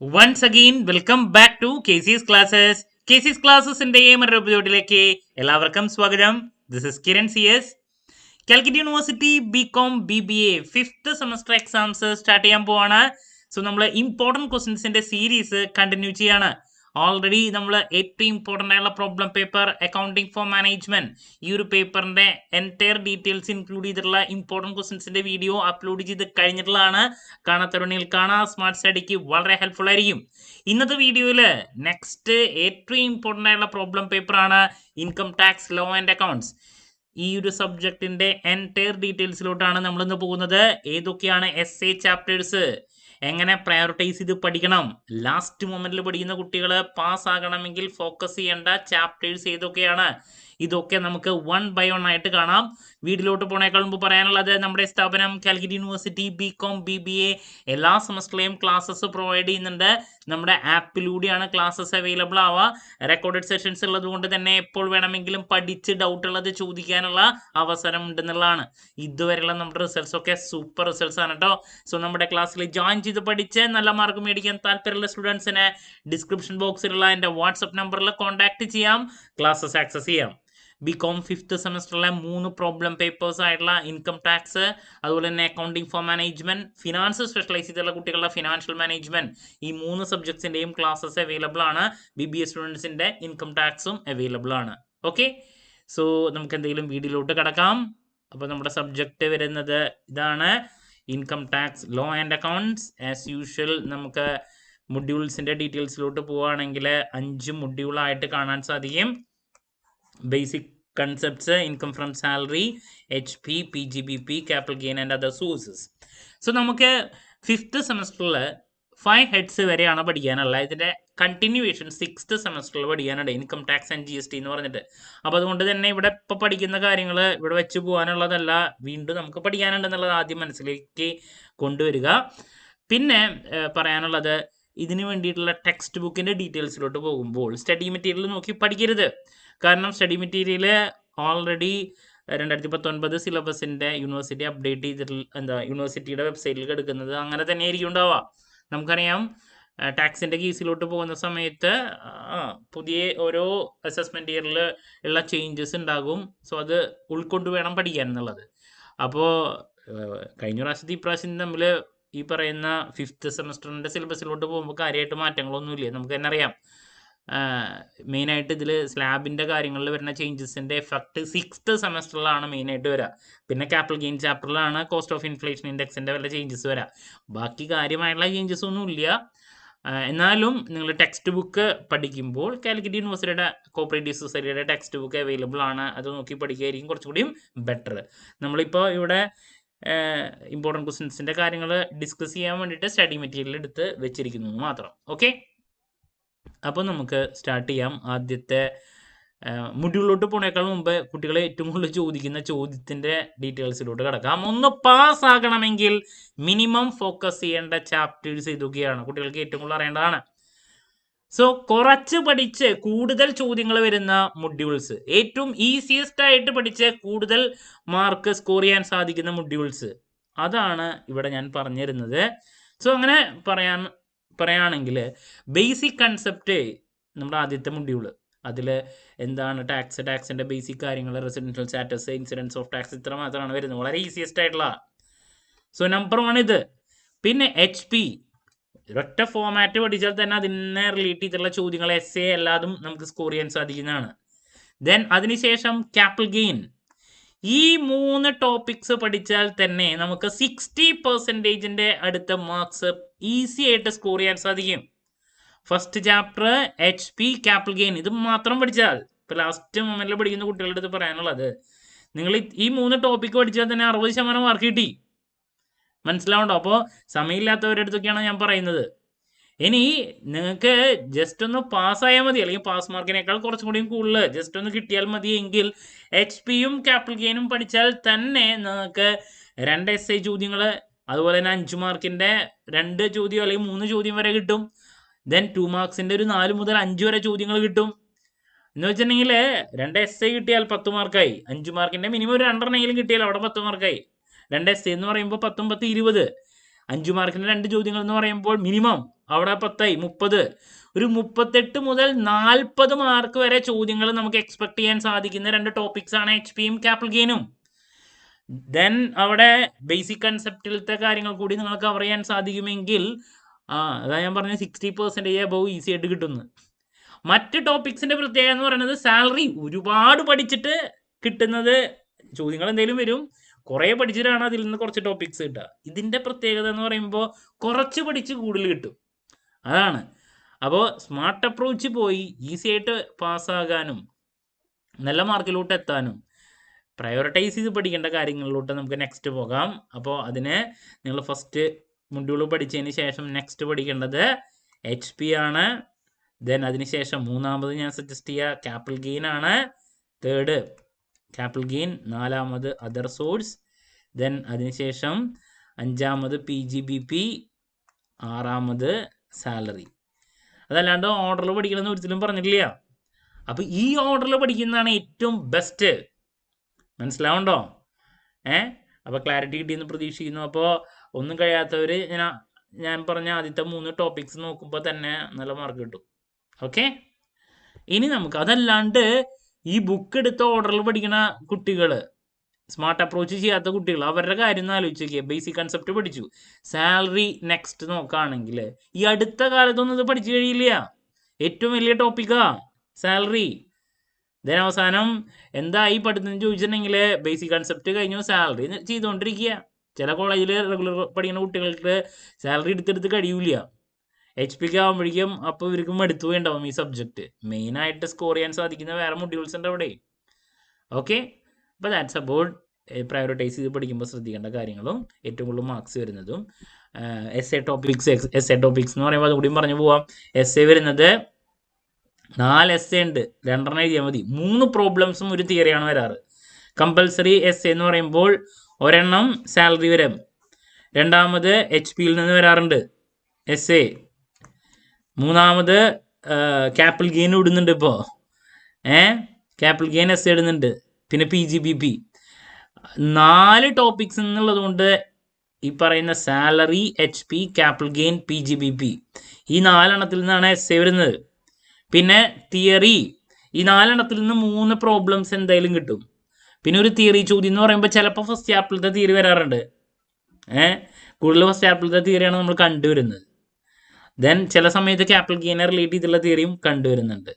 Once again, welcome back to KC's Classes. KC's Classes-ന്റെ മറ്റൊരു എപ്പിസോഡിലേക്ക് എല്ലാവർക്കും സ്വാഗതം. This is Kiran CS. Calicut university BCom BBA fifth semester exams start ചെയ്യാൻ പോവാണ്. സോ നമ്മൾ ഇമ്പോർട്ടൻറ്റ് ക്വസ്റ്റ്യൻസിന്റെ സീരീസ് കണ്ടിന്യൂ ചെയ്യാണ്. ഓൾറെഡി നമ്മൾ ഏറ്റവും ഇമ്പോർട്ടൻ്റ് ആയുള്ള problem paper accounting for management, ഈ ഒരു പേപ്പറിന്റെ എൻറ്റയർ ഡീറ്റെയിൽസ് ഇൻക്ലൂഡ് ചെയ്തിട്ടുള്ള ഇമ്പോർട്ടൻറ്റ് ക്വസ്റ്റ്യൻസിന്റെ വീഡിയോ അപ്ലോഡ് ചെയ്ത് കഴിഞ്ഞിട്ടുള്ളതാണ്. കാണാത്തവരുണ്ടെങ്കിൽ കാണാം. സ്മാർട്ട് സ്റ്റഡിക്ക് വളരെ ഹെൽപ്ഫുൾ ആയിരിക്കും. ഇന്നത്തെ വീഡിയോയിൽ നെക്സ്റ്റ് ഏറ്റവും ഇമ്പോർട്ടൻ്റ് ആയുള്ള പ്രോബ്ലം പേപ്പറാണ് income tax law and accounts. ഈ ഒരു സബ്ജക്റ്റിന്റെ എൻറ്റയർ ഡീറ്റെയിൽസിലോട്ടാണ് നമ്മളിന്ന് പോകുന്നത്. ഏതൊക്കെയാണ് SA ചാപ്റ്റേഴ്സ്, എങ്ങനെ പ്രയോറിറ്റൈസ് ചെയ്ത് പഠിക്കണം, ലാസ്റ്റ് മൊമെന്റിൽ പഠിക്കുന്ന കുട്ടികൾ പാസ് ആകണമെങ്കിൽ ഫോക്കസ് ചെയ്യേണ്ട ചാപ്റ്റേഴ്സ് ഏതൊക്കെയാണ്, ഇതൊക്കെ നമുക്ക് 1 by 1 ആയിട്ട് കാണാം. വീഡിയോയിലോട്ട് പോണേക്കാൾ മുമ്പ് പറയാനുള്ളത്, നമ്മുടെ സ്ഥാപനം കാലിക്കറ്റ് യൂണിവേഴ്സിറ്റി BCom BBA എല്ലാ സെമസ്റ്ററിലെയും ക്ലാസ്സസ് പ്രൊവൈഡ് ചെയ്യുന്നുണ്ട്. നമ്മുടെ ആപ്പിലൂടെയാണ് ക്ലാസ്സസ് അവൈലബിൾ ആവുക. റെക്കോർഡഡ് സെഷൻസ് ഉള്ളത് കൊണ്ട് തന്നെ എപ്പോൾ വേണമെങ്കിലും പഠിച്ച് ഡൗട്ട് ഉള്ളത് ചോദിക്കാനുള്ള അവസരം ഉണ്ടെന്നുള്ളതാണ്. ഇതുവരെയുള്ള നമ്മുടെ റിസൾട്ട്സ് ഒക്കെ സൂപ്പർ റിസൾട്ട്സ് ആണ് കേട്ടോ. സോ നമ്മുടെ ക്ലാസ്സിൽ ജോയിൻ ചെയ്ത് പഠിച്ച് നല്ല മാർക്ക് മേടിക്കാൻ താല്പര്യമുള്ള സ്റ്റുഡൻസിന് ഡിസ്ക്രിപ്ഷൻ ബോക്സിലുള്ള എൻ്റെ വാട്സപ്പ് നമ്പറിൽ കോൺടാക്ട് ചെയ്യാം, ക്ലാസ്സസ് ആക്സസ് ചെയ്യാം. BCom ഫിഫ്ത്ത് സെമസ്റ്ററിലെ 3 പ്രോബ്ലം പേപ്പേഴ്സ് ആയിട്ടുള്ള ഇൻകം ടാക്സ്, അതുപോലെ തന്നെ accounting for management, finance specialise ചെയ്തിട്ടുള്ള കുട്ടികളുടെ ഫിനാൻഷ്യൽ മാനേജ്മെന്റ്, ഈ 3 സബ്ജക്ട്സിന്റെയും ക്ലാസ്സസ് അവൈലബിൾ ആണ്. BBA സ്റ്റുഡൻസിന്റെ ഇൻകം ടാക്സും അവൈലബിൾ ആണ്. ഓക്കെ, സോ നമുക്ക് എന്തെങ്കിലും വീഡിയോയിലോട്ട് കിടക്കാം. അപ്പോൾ നമ്മുടെ സബ്ജക്റ്റ് വരുന്നത് ഇതാണ്, income tax law and accounts. As usual നമുക്ക് മൊഡ്യൂൾസിന്റെ ഡീറ്റെയിൽസിലോട്ട് പോവുകയാണെങ്കിൽ 5 മൊഡ്യൂളായിട്ട് കാണാൻ സാധിക്കും. Basic concepts, income from salary, HP, PGBP, capital gain and other sources. So നമുക്ക് ഫിഫ്ത്ത് സെമസ്റ്ററിൽ 5 ഹെഡ്സ് വരെയാണ് പഠിക്കാനുള്ളത്. ഇതിൻ്റെ കണ്ടിന്യൂവേഷൻ 6th സെമസ്റ്ററിൽ പഠിക്കാനുണ്ട്, ഇൻകം ടാക്സ് ആൻഡ് GST എന്ന് പറഞ്ഞിട്ട്. അപ്പോൾ അതുകൊണ്ട് തന്നെ ഇവിടെ ഇപ്പോൾ പഠിക്കുന്ന കാര്യങ്ങൾ ഇവിടെ വെച്ച് പോകാനുള്ളതല്ല, വീണ്ടും നമുക്ക് പഠിക്കാനുണ്ടെന്നുള്ളത് ആദ്യം മനസ്സിലേക്ക് കൊണ്ടുവരിക. പിന്നെ പറയാനുള്ളത്, ഇതിന് വേണ്ടിയിട്ടുള്ള ടെക്സ്റ്റ് ബുക്കിൻ്റെ ഡീറ്റെയിൽസിലോട്ട് പോകുമ്പോൾ സ്റ്റഡി മെറ്റീരിയൽ നോക്കി പഠിക്കരുത്. കാരണം സ്റ്റഡി മെറ്റീരിയൽ ഓൾറെഡി 2019 സിലബസിൻ്റെ യൂണിവേഴ്സിറ്റി അപ്ഡേറ്റ് ചെയ്തിട്ടുള്ള യൂണിവേഴ്സിറ്റിയുടെ വെബ്സൈറ്റിൽ എടുക്കുന്നത് അങ്ങനെ തന്നെ ആയിരിക്കും ഉണ്ടാവുക. നമുക്കറിയാം, ടാക്സിൻ്റെ കേസിലോട്ട് പോകുന്ന സമയത്ത് പുതിയ ഓരോ അസസ്മെൻറ്റ് ഇയറിൽ ഉള്ള ചേഞ്ചസ് ഉണ്ടാകും. സോ അത് ഉൾക്കൊണ്ട് വേണം പഠിക്കാൻ എന്നുള്ളത്. അപ്പോൾ കഴിഞ്ഞ പ്രാവശ്യത്തെ ഇപ്രാവശ്യം തമ്മിൽ ഈ പറയുന്ന ഫിഫ്ത്ത് സെമസ്റ്ററിൻ്റെ സിലബസിലോട്ട് പോകുമ്പോൾ കാര്യമായിട്ട് മാറ്റങ്ങളൊന്നുമില്ല. നമുക്ക് തന്നെ അറിയാം, മെയിനായിട്ട് ഇതിൽ സ്ലാബിൻ്റെ കാര്യങ്ങളിൽ വരുന്ന ചേഞ്ചസിൻ്റെ എഫക്റ്റ് 6th സെമസ്റ്ററിലാണ് മെയിനായിട്ട് വരിക. പിന്നെ ക്യാപിറ്റൽ ഗെയിൻ ചാപ്റ്ററിലാണ് കോസ്റ്റ് ഓഫ് ഇൻഫ്ലേഷൻ ഇൻഡെക്സിൻ്റെ വല്ല ചേഞ്ചസ് വരിക. ബാക്കി കാര്യമായിട്ടുള്ള ചേഞ്ചസ് ഒന്നുമില്ല. എന്നാലും നിങ്ങൾ ടെക്സ്റ്റ് ബുക്ക് പഠിക്കുമ്പോൾ കാലിക്കറ്റ് യൂണിവേഴ്സിറ്റിയുടെ കോപ്പറേറ്റീവ് സൊസൈറ്റിയുടെ ടെക്സ്റ്റ് ബുക്ക് അവൈലബിൾ ആണ്. അത് നോക്കി പഠിക്കുകയായിരിക്കും കുറച്ചുകൂടിയും ബെറ്റർ. നമ്മളിപ്പോൾ ഇവിടെ ഇമ്പോർട്ടൻറ്റ് ക്വസ്റ്റ്യൻസിൻ്റെ കാര്യങ്ങൾ ഡിസ്കസ് ചെയ്യാൻ വേണ്ടിയിട്ട് സ്റ്റഡി മെറ്റീരിയൽ എടുത്ത് വെച്ചിരിക്കുന്നു മാത്രം. ഓക്കെ, അപ്പോൾ നമുക്ക് സ്റ്റാർട്ട് ചെയ്യാം. ആദ്യത്തെ മൊഡ്യൂളിലോട്ട് പോണേക്കാൾ മുമ്പ് കുട്ടികളെ ഏറ്റവും കൂടുതൽ ചോദിക്കുന്ന ചോദ്യത്തിൻ്റെ ഡീറ്റെയിൽസിലോട്ട് കിടക്കാം. ഒന്ന് പാസ്സാകണമെങ്കിൽ മിനിമം ഫോക്കസ് ചെയ്യേണ്ട ചാപ്റ്റേഴ്സ് ഇതൊക്കെയാണ്, കുട്ടികൾക്ക് ഏറ്റവും കൂടുതൽ അറിയേണ്ടതാണ്. സോ കുറച്ച് പഠിച്ച് കൂടുതൽ ചോദ്യങ്ങൾ വരുന്ന മൊഡ്യൂൾസ്, ഏറ്റവും ഈസിയസ്റ്റ് ആയിട്ട് പഠിച്ച് കൂടുതൽ മാർക്ക് സ്കോർ ചെയ്യാൻ സാധിക്കുന്ന മൊഡ്യൂൾസ്, അതാണ് ഇവിടെ ഞാൻ പറഞ്ഞിരുന്നത്. സോ അങ്ങനെ പറയുകയാണെങ്കിൽ ബേസിക് കൺസെപ്റ്റ് നമ്മുടെ ആദ്യത്തെ മൊഡ്യൂള്, അതിൽ എന്താണ് ടാക്സിൻ്റെ ബേസിക് കാര്യങ്ങൾ, residential status, incidents of tax, ഇത്ര മാത്രമാണ് വരുന്നത്. വളരെ ഈസിയസ്റ്റ് ആയിട്ടുള്ള. സോ നമ്പർ 1 ഇത്. പിന്നെ HP, ഒരൊറ്റ ഫോമാറ്റ് പഠിച്ചാൽ തന്നെ അതിനെ റിലേറ്റ് ചെയ്തിട്ടുള്ള ചോദ്യങ്ങൾ SA എല്ലാതും നമുക്ക് സ്കോർ ചെയ്യാൻ സാധിക്കുന്നതാണ്. ദെൻ അതിനുശേഷം ക്യാപിറ്റൽ ഗെയിൻ. ഈ 3 ടോപ്പിക്സ് പഠിച്ചാൽ തന്നെ നമുക്ക് 60% അടുത്ത മാർക്സ് ഈസി ആയിട്ട് സ്കോർ ചെയ്യാൻ സാധിക്കും. First chapter HP, capital gain, ഇത് മാത്രം പഠിച്ചാൽ, ഇപ്പോൾ ലാസ്റ്റ് മൊമെന്റിൽ പഠിക്കുന്ന കുട്ടികളുടെ അടുത്ത് പറയാനുള്ളത്, നിങ്ങൾ ഈ 3 ടോപ്പിക്ക് പഠിച്ചാൽ തന്നെ 60% മാർക്ക് കിട്ടി. മനസ്സിലാവണ്ടോ? അപ്പോൾ സമയമില്ലാത്തവരുടെ അടുത്തൊക്കെയാണ് ഞാൻ പറയുന്നത്. ഇനി നിങ്ങൾക്ക് ജസ്റ്റ് ഒന്ന് പാസ്സായാൽ മതി, അല്ലെങ്കിൽ പാസ് മാർക്കിനേക്കാൾ കുറച്ചും കൂടിയും കൂടുതൽ ജസ്റ്റ് ഒന്ന് കിട്ടിയാൽ മതി എങ്കിൽ HPയും ക്യാപിറ്റൽ ഗെയിനും പഠിച്ചാൽ തന്നെ നിങ്ങൾക്ക് 2 essay ചോദ്യങ്ങൾ, അതുപോലെ തന്നെ 5 മാർക്കിൻ്റെ 2 ചോദ്യം അല്ലെങ്കിൽ 3 ചോദ്യം വരെ കിട്ടും. ദെൻ 2 മാർക്സിൻ്റെ ഒരു 4 മുതൽ 5 വരെ ചോദ്യങ്ങൾ കിട്ടും. എന്ന് വെച്ചിട്ടുണ്ടെങ്കിൽ 2 essay കിട്ടിയാൽ 10 മാർക്കായി, 5 മാർക്കിൻ്റെ മിനിമം ഒരു 2 കിട്ടിയാൽ അവിടെ 10 മാർക്കായി. 2 essay എന്ന് പറയുമ്പോൾ 10 10 20. 5 മാർക്കിന് 2 ചോദ്യങ്ങൾ എന്ന് പറയുമ്പോൾ മിനിമം അവിടെ 10 30 ഒരു 38 മുതൽ 40 മാർക്ക് വരെ ചോദ്യങ്ങൾ നമുക്ക് എക്സ്പെക്ട് ചെയ്യാൻ സാധിക്കുന്ന 2 ടോപ്പിക്സ് ആണ് HP-യും ക്യാപിറ്റൽ ഗെയിനും. ദെൻ അവിടെ ബേസിക് കൺസെപ്റ്റിലത്തെ കാര്യങ്ങൾ കൂടി നിങ്ങൾക്ക് കവർ ചെയ്യാൻ സാധിക്കുമെങ്കിൽ അതാ ഞാൻ പറഞ്ഞ 60% അബവ് ഈസി ആയിട്ട് കിട്ടുന്നു. മറ്റ് ടോപ്പിക്സിന്റെ പ്രത്യേകത എന്ന് പറയുന്നത് സാലറി ഒരുപാട് പഠിച്ചിട്ട് കിട്ടുന്നത് ചോദ്യങ്ങൾ എന്തെങ്കിലും വരും, കുറേ പഠിച്ചിട്ടാണ് അതിൽ നിന്ന് കുറച്ച് ടോപ്പിക്സ് കിട്ടുക. ഇതിന്റെ പ്രത്യേകത എന്ന് പറയുമ്പോൾ കുറച്ച് പഠിച്ച് കൂടുതൽ കിട്ടും, അതാണ്. അപ്പോൾ സ്മാർട്ട് അപ്രോച്ച് പോയി ഈസി ആയിട്ട് പാസ്സാകാനും നല്ല മാർക്കിലോട്ട് എത്താനും പ്രയോറിറ്റൈസ് ചെയ്ത് പഠിക്കേണ്ട കാര്യങ്ങളിലോട്ട് നമുക്ക് നെക്സ്റ്റ് പോകാം. അപ്പോൾ അതിന് നിങ്ങൾ ഫസ്റ്റ് മൊഡ്യൂൾ പഠിച്ചതിന് ശേഷം നെക്സ്റ്റ് പഠിക്കേണ്ടത് HP ആണ്. ദെൻ അതിനുശേഷം മൂന്നാമത് ഞാൻ സജസ്റ്റ് ചെയ്യുക ക്യാപിറ്റൽ ഗെയിൻ ആണ്. തേർഡ് ക്യാപിറ്റൽ ഗെയിൻ, നാലാമത് അതർ സോഴ്സ്, ദെൻ അതിനുശേഷം അഞ്ചാമത് PGBP, ആറാമത് സാലറി. അതല്ലാണ്ട് ഓർഡറിൽ പഠിക്കണമെന്ന് ഒരിക്കലും പറഞ്ഞിട്ടില്ല. അപ്പോൾ ഈ ഓർഡറിൽ പഠിക്കുന്നതാണ് ഏറ്റവും ബെസ്റ്റ്. മനസ്സിലാവുണ്ടോ? അപ്പോൾ ക്ലാരിറ്റി കിട്ടിയെന്ന് പ്രതീക്ഷിക്കുന്നു. അപ്പോൾ ഒന്നും കഴിയാത്തവർ ഞാൻ പറഞ്ഞ ആദ്യത്തെ 3 ടോപ്പിക്സ് നോക്കുമ്പോൾ തന്നെ നല്ല മാർക്ക് കിട്ടും. ഓക്കെ, ഇനി നമുക്ക് അതല്ലാണ്ട് ഈ ബുക്ക് എടുത്ത ഓർഡറിൽ പഠിക്കുന്ന കുട്ടികൾ, സ്മാർട്ട് അപ്രോച്ച് ചെയ്യാത്ത കുട്ടികൾ, അവരുടെ കാര്യം ഒന്ന് ആലോചിച്ച് നോക്കിയാൽ. ബേസിക് കൺസെപ്റ്റ് പഠിച്ചു, സാലറി നെക്സ്റ്റ് നോക്കുകയാണെങ്കിൽ ഈ അടുത്ത കാലത്തൊന്നും ഇത് പഠിച്ചു കഴിയില്ല. ഏറ്റവും വലിയ ടോപ്പിക്കാ സാലറി. ദെൻ അവസാനം എന്തായി പഠിത്തം ചോദിച്ചിട്ടുണ്ടെങ്കിൽ ബേസിക് കൺസെപ്റ്റ് കഴിഞ്ഞു, സാലറി ചെയ്തുകൊണ്ടിരിക്കുക. ചില കോളേജിൽ റെഗുലർ പഠിക്കുന്ന കുട്ടികൾക്ക് സാലറി എടുത്തെടുത്ത് കഴിയൂല. HP-ക്ക് ആകുമ്പോഴേക്കും അപ്പോൾ ഇവർക്ക് മടുത്തു പോയിണ്ടാവും ഈ സബ്ജക്റ്റ്. മെയിനായിട്ട് സ്കോർ ചെയ്യാൻ സാധിക്കുന്ന വേറെ മൊഡ്യൂൾസ് ഉണ്ട് അവിടെ. ഓക്കെ, അപ്പോൾ ദാറ്റ്സ് അബൌട്ട് പ്രയോറിറ്റൈസ് ചെയ്ത് പഠിക്കുമ്പോൾ ശ്രദ്ധിക്കേണ്ട കാര്യങ്ങളും ഏറ്റവും കൂടുതൽ മാർക്സ് വരുന്നതും. essay ടോപ്പിക്സ് എന്ന് പറയുമ്പോൾ അതുകൂടിയും പറഞ്ഞു പോവാം. essay വരുന്നത് 4 essay ഉണ്ട്, 2 എഴുതിയാൽ മതി. 3 പ്രോബ്ലംസും ഒരു തിയറിയാണ് വരാറ്. കമ്പൽസറി essay എന്ന് പറയുമ്പോൾ ഒരെണ്ണം സാലറി വരും, രണ്ടാമത് HP-യിൽ നിന്ന് വരാറുണ്ട് essay, മൂന്നാമത് ക്യാപിറ്റൽ ഗെയിൻ ഇടുന്നുണ്ട്. ഇപ്പോൾ ക്യാപിറ്റൽ ഗെയിൻ essay ഇടുന്നുണ്ട്, പിന്നെ PGBP. 4 ടോപ്പിക്സ് എന്നുള്ളത് കൊണ്ട് ഈ പറയുന്ന salary, HP, capital gain, PGBP ഈ 4 എണ്ണത്തിൽ നിന്നാണ് essay വരുന്നത്. പിന്നെ തിയറി, ഈ 4 എണ്ണത്തിൽ നിന്ന് 3 പ്രോബ്ലംസ് എന്തായാലും കിട്ടും. പിന്നെ ഒരു തിയറി ചോദ്യം എന്ന് പറയുമ്പോൾ ചിലപ്പോൾ ഫസ്റ്റ് ചാപ്റ്ററിലത്തെ തിയറി വരാറുണ്ട്. കൂടുതൽ ഫസ്റ്റ് ചാപ്റ്ററിലത്തെ തിയറിയാണ് നമ്മൾ കണ്ടുവരുന്നത്. ദെൻ ചില സമയത്ത് ക്യാപിറ്റൽ ഗെയിനെ റിലേറ്റ് ചെയ്തുള്ള തിയറിയും കണ്ടുവരുന്നുണ്ട്.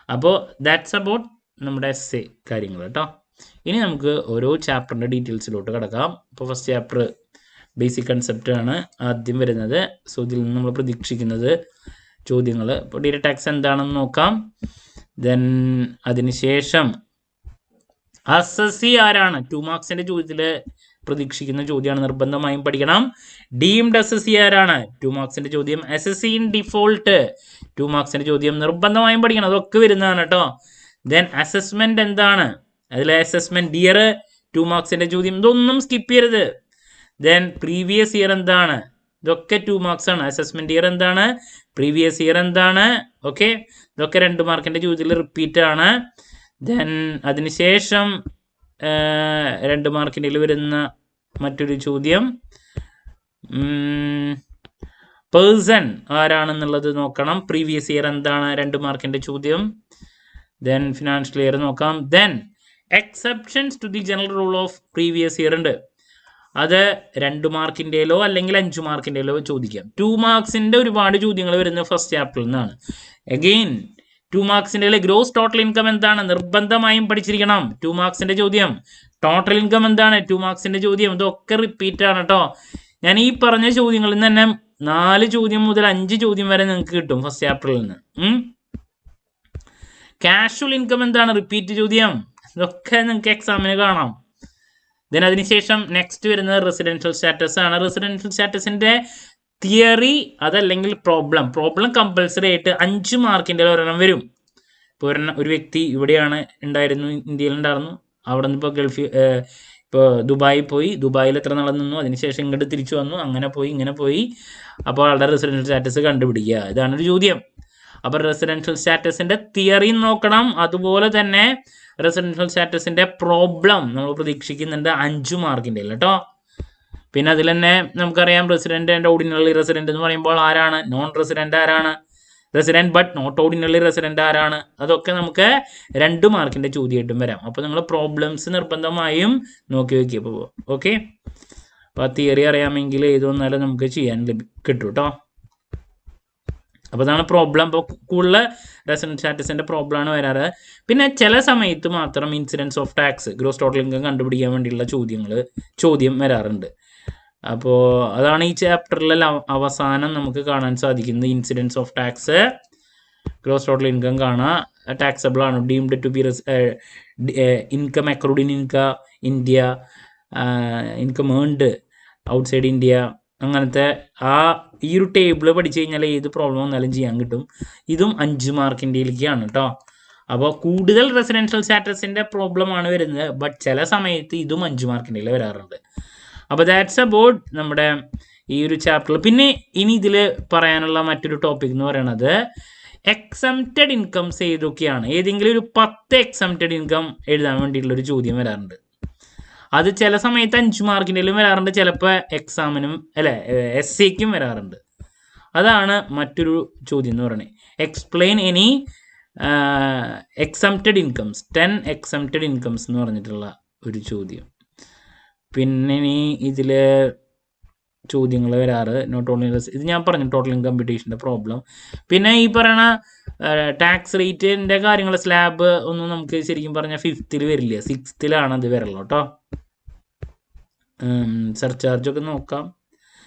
അപ്പോൾ ദാറ്റ്സ് അബൌട്ട് നമ്മുടെ essay കാര്യങ്ങൾ കേട്ടോ. ഇനി നമുക്ക് ഓരോ ചാപ്റ്ററിൻ്റെ ഡീറ്റെയിൽസിലോട്ട് കിടക്കാം. ഇപ്പോൾ ഫസ്റ്റ് ചാപ്റ്റർ ബേസിക് കൺസെപ്റ്റ് ആണ് ആദ്യം വരുന്നത്. സോ ഇതിൽ നിന്ന് നമ്മൾ പ്രതീക്ഷിക്കുന്നത് ചോദ്യങ്ങൾ. ഇപ്പോൾ ഡയറക്റ്റ് ടാക്സ് എന്താണെന്ന് നോക്കാം. ദെൻ അതിനുശേഷം അസസി ആരാണ്, 2 മാർക്സിൻ്റെ ചോദ്യത്തിൽ പ്രതീക്ഷിക്കുന്ന ചോദ്യമാണ്, നിർബന്ധമായും പഠിക്കണം. ഡീംഡ് അസസി ആരാണ്, 2 മാർക്സിൻ്റെ ചോദ്യം. SSC ഇൻ ഡിഫോൾട്ട് 2 മാർക്സിൻ്റെ ചോദ്യം, നിർബന്ധമായും പഠിക്കണം. അതൊക്കെ വരുന്നതാണ് കേട്ടോ. ദെൻ അസസ്മെന്റ് എന്താണ്, അതിൽ അസസ്മെന്റ് ഇയർ 2 മാർക്സിൻ്റെ ചോദ്യം, ഇതൊന്നും സ്കിപ്പ് ചെയ്യരുത്. ദെൻ പ്രീവിയസ് ഇയർ എന്താണ്, ഇതൊക്കെ 2 മാർക്സ് ആണ്. അസസ്മെന്റ് ഇയർ എന്താണ്, പ്രീവിയസ് ഇയർ എന്താണ്, ഓക്കെ, ഇതൊക്കെ 2 മാർക്കിൻ്റെ ചോദ്യത്തിൽ റിപ്പീറ്റ് ആണ്. ദെൻ അതിനുശേഷം 2 മാർക്കിൻ്റെ വരുന്ന മറ്റൊരു ചോദ്യം പേഴ്സൺ ആരാണെന്നുള്ളത് നോക്കണം. പ്രീവിയസ് ഇയർ എന്താണ്, 2 മാർക്കിൻ്റെ ചോദ്യം. ദെൻ ഫിനാൻഷ്യൽ ഇയർ നോക്കാം. Then exceptions to the general rule of previous year ഉണ്ട്, അത് 2 മാർക്കിൻ്റെയിലോ അല്ലെങ്കിൽ 5 മാർക്കിൻ്റെയിലോ ചോദിക്കാം. 2 മാർക്സിൻ്റെ ഒരുപാട് ചോദ്യങ്ങൾ വരുന്നത് ഫസ്റ്റ് ചാപ്റ്ററിൽ നിന്നാണ്. അഗെയിൻ 2 മാർക്സിൻ്റെ ഗ്രോസ് ടോട്ടൽ ഇൻകം എന്താണ്, നിർബന്ധമായും പഠിച്ചിരിക്കണം. 2 മാർക്സിൻ്റെ ചോദ്യം. ടോട്ടൽ ഇൻകം എന്താണ്, 2 മാർക്സിൻ്റെ ചോദ്യം. ഇതൊക്കെ റിപ്പീറ്റ് ആണ് കേട്ടോ. ഞാൻ ഈ പറഞ്ഞ ചോദ്യങ്ങളിൽ നിന്ന് തന്നെ 4 ചോദ്യം മുതൽ 5 ചോദ്യം വരെ നിങ്ങൾക്ക് കിട്ടും ഫസ്റ്റ് ചാപ്റ്ററിൽ നിന്ന്. കാഷ്വൽ ഇൻകം എന്താണ്, റിപ്പീറ്റ് ചോദ്യം. ഇതൊക്കെ നിങ്ങൾക്ക് എക്സാമിന് കാണാം. ദെൻ അതിനുശേഷം നെക്സ്റ്റ് വരുന്നത് റെസിഡൻഷ്യൽ സ്റ്റാറ്റസ് ആണ്. റെസിഡൻഷ്യൽ സ്റ്റാറ്റസിൻ്റെ തിയറി അതല്ലെങ്കിൽ പ്രോബ്ലം കമ്പൽസറി ആയിട്ട് 5 മാർക്കിൻ്റെ ഒരെണ്ണം വരും. ഇപ്പോൾ ഒരു വ്യക്തി ഇവിടെയാണ് ഉണ്ടായിരുന്നു, ഇന്ത്യയിലുണ്ടായിരുന്നു, അവിടെ നിന്ന് ഇപ്പോൾ ഇപ്പോൾ ദുബായിൽ പോയി, ദുബായിൽ എത്ര നാളെ നിന്നു, അതിനുശേഷം ഇങ്ങോട്ട് തിരിച്ചു വന്നു, അങ്ങനെ പോയി ഇങ്ങനെ പോയി, അപ്പോൾ ആളുടെ റെസിഡൻഷ്യൽ സ്റ്റാറ്റസ് കണ്ടുപിടിക്കുക, ഇതാണൊരു ചോദ്യം. അപ്പോൾ റെസിഡൻഷ്യൽ സ്റ്റാറ്റസിൻ്റെ തിയറി നോക്കണം. അതുപോലെ തന്നെ റെസിഡൻഷ്യൽ സ്റ്റാറ്റസിൻ്റെ പ്രോബ്ലം നമ്മൾ പ്രതീക്ഷിക്കുന്നുണ്ട് 5 മാർക്കിൻ്റെ കേട്ടോ. പിന്നെ അതിൽ തന്നെ നമുക്കറിയാം റെസിഡന്റ് ആൻഡ് ഓർഡിനറി റെസിഡന്റ് എന്ന് പറയുമ്പോൾ ആരാണ്, നോൺ റെസിഡന്റ് ആരാണ്, resident but not ordinary resident ആരാണ്, അതൊക്കെ നമുക്ക് 2 മാർക്കിന്റെ ചോദ്യമായിട്ടും വരാം. അപ്പോൾ നിങ്ങൾ പ്രോബ്ലംസ് നിർബന്ധമായും നോക്കി വയ്ക്കുക. അപ്പോൾ ഓക്കെ, അപ്പോൾ ആ തിയറി അറിയാമെങ്കിൽ ഏതൊന്നാലും നമുക്ക് ചെയ്യാൻ കിട്ടും കേട്ടോ. അപ്പോൾ അതാണ് പ്രോബ്ലം. അപ്പോൾ കൂടുതൽ റെസിഡന്റ് സ്റ്റാറ്റസിൻ്റെ പ്രോബ്ലമാണ് വരാറ്. പിന്നെ ചില സമയത്ത് മാത്രം incidents of tax, gross total income കണ്ടുപിടിക്കാൻ വേണ്ടിയുള്ള ചോദ്യം വരാറുണ്ട്. അപ്പോൾ അതാണ് ഈ ചാപ്റ്ററിലെ അവസാനം നമുക്ക് കാണാൻ സാധിക്കുന്നത്. Incidence of tax, gross total income കാണാം, ടാക്സബിൾ ആണ്, deemed to be income accrued in India, income earned outside India, അങ്ങനത്തെ ഈ ഒരു ടേബിൾ പഠിച്ചു കഴിഞ്ഞാൽ ഏത് പ്രോബ്ലം വന്നാലും ചെയ്യാൻ കിട്ടും. ഇതും 5 മാർക്കിൻ്റെയിലേക്കാണ് കേട്ടോ. അപ്പോൾ കൂടുതൽ റെസിഡൻഷ്യൽ സ്റ്റാറ്റസിൻ്റെ പ്രോബ്ലമാണ് വരുന്നത്, ബട്ട് ചില സമയത്ത് ഇതും 5 മാർക്കിൻ്റെയിൽ വരാറുണ്ട്. അപ്പോൾ ദാറ്റ്സ് അബൌട്ട് നമ്മുടെ ഈ ഒരു ചാപ്റ്ററിൽ. പിന്നെ ഇനി ഇതിൽ പറയാനുള്ള മറ്റൊരു ടോപ്പിക് എന്ന് പറയുന്നത് എക്സംപ്റ്റഡ് ഇൻകംസ് ഏതൊക്കെയാണ്. ഏതെങ്കിലും ഒരു 10 എക്സംപ്റ്റഡ് ഇൻകം എഴുതാൻ വേണ്ടിയിട്ടുള്ളൊരു ചോദ്യം വരാറുണ്ട്. അത് ചില സമയത്ത് 5 മാർക്കിൻ്റെയിലും വരാറുണ്ട്, ചിലപ്പോൾ എക്സാമിനും എസ്സേക്കും വരാറുണ്ട്. അതാണ് മറ്റൊരു ചോദ്യം എന്ന് പറയുന്നത്. Explain any exempted incomes, 10 exempted incomes എന്ന് പറഞ്ഞിട്ടുള്ള ഒരു ചോദ്യം. പിന്നെ ഇനി ഇതിൽ ചോദ്യങ്ങൾ വരാറ് നോട്ട് ഓൺലി ഇത് ഞാൻ പറഞ്ഞു ടോട്ടൽ ഇൻകം കമ്പ്യൂട്ടേഷൻ്റെ പ്രോബ്ലം. പിന്നെ ഈ പറയുന്ന ടാക്സ് റേറ്റിൻ്റെ കാര്യങ്ങൾ സ്ലാബ് ഒന്നും നമുക്ക് ശരിക്കും പറഞ്ഞാൽ 5th വരില്ല, 6th അത് വരല്ലോ കേട്ടോ. സർചാർജൊക്കെ നോക്കാം.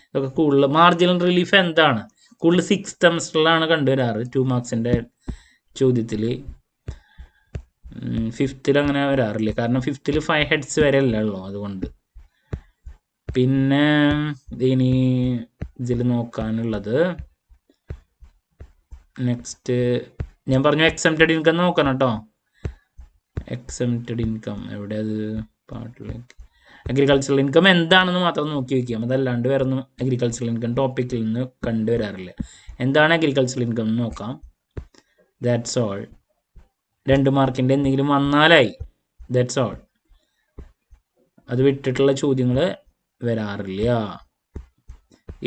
ഇതൊക്കെ കൂടുതൽ മാർജിനൽ റിലീഫ് എന്താണ് കൂടുതൽ 6th സെമസ്റ്ററിലാണ് കണ്ടുവരാറ് 2 മാർക്സിൻ്റെ ചോദ്യത്തിൽ. 5th അങ്ങനെ വരാറില്ല, കാരണം 5th 5 ഹെഡ്സ് വരെ അല്ല ഉള്ളൂ, അതുകൊണ്ട്. പിന്നെ ഇനി ഇതിൽ നോക്കാനുള്ളത് നെക്സ്റ്റ് ഞാൻ പറഞ്ഞു എക്സംപ്റ്റഡ് ഇൻകം നോക്കണം കേട്ടോ. എക്സംപ്റ്റഡ് ഇൻകം എവിടെ, അത് പാർട്ടിലേക്ക് അഗ്രികൾച്ചറൽ ഇൻകം എന്താണെന്ന് മാത്രം നോക്കി വയ്ക്കാം. അതല്ലാണ്ട് വേറെ ഒന്നും അഗ്രികൾച്ചറൽ ഇൻകം ടോപ്പിക്കിൽ നിന്ന് കണ്ടുവരാറില്ല. എന്താണ് അഗ്രികൾച്ചറൽ ഇൻകം എന്ന് നോക്കാം. That's all. 2 മാർക്കിൻ്റെ എന്തെങ്കിലും വന്നാലായി, ദാറ്റ്സ് ഓൾ. അത് വിട്ടിട്ടുള്ള ചോദ്യങ്ങൾ വരാറില്ല.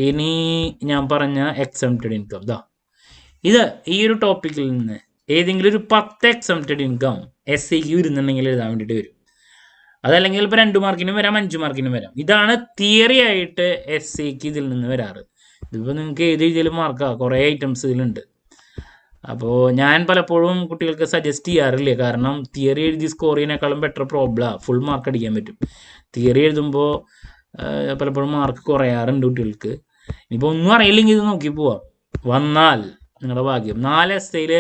ഇനി ഞാൻ പറഞ്ഞ എക്സംപ്റ്റഡ് ഇൻകം ഇത് ഈ ഒരു ടോപ്പിക്കിൽ നിന്ന് ഏതെങ്കിലും ഒരു 10 എക്സംപ്റ്റഡ് ഇൻകം എസ്സേക്ക് വരുന്നുണ്ടെങ്കിൽ എഴുതാൻ വേണ്ടിയിട്ട് വരും. അതല്ലെങ്കിൽ ഇപ്പോൾ 2 മാർക്കിനും വരാം, 5 മാർക്കിനും വരാം. ഇതാണ് തിയറി ആയിട്ട് എസ്സേക്ക് ഇതിൽ നിന്ന് വരാറ്. ഇതിപ്പോൾ നിങ്ങൾക്ക് ഏത് രീതിയിലും മാർക്കാണ്, കുറേ ഐറ്റംസ് ഇതിലുണ്ട്. അപ്പോൾ ഞാൻ പലപ്പോഴും കുട്ടികൾക്ക് സജസ്റ്റ് ചെയ്യാറില്ല, കാരണം തിയറി എഴുതി സ്കോർ ചെയ്യുന്നതിനേക്കാളും ബെറ്റർ പ്രോബ്ലമാണ്, ഫുൾ മാർക്ക് അടിക്കാൻ പറ്റും. തിയറി എഴുതുമ്പോൾ പലപ്പോഴും മാർക്ക് കുറയാറുണ്ട് കുട്ടികൾക്ക്. ഇനിയിപ്പോൾ ഒന്നും അറിയില്ലെങ്കിൽ ഇത് നോക്കി പോവാം, വന്നാൽ നിങ്ങളുടെ ഭാഗ്യം. 4 എസ്സേയിൽ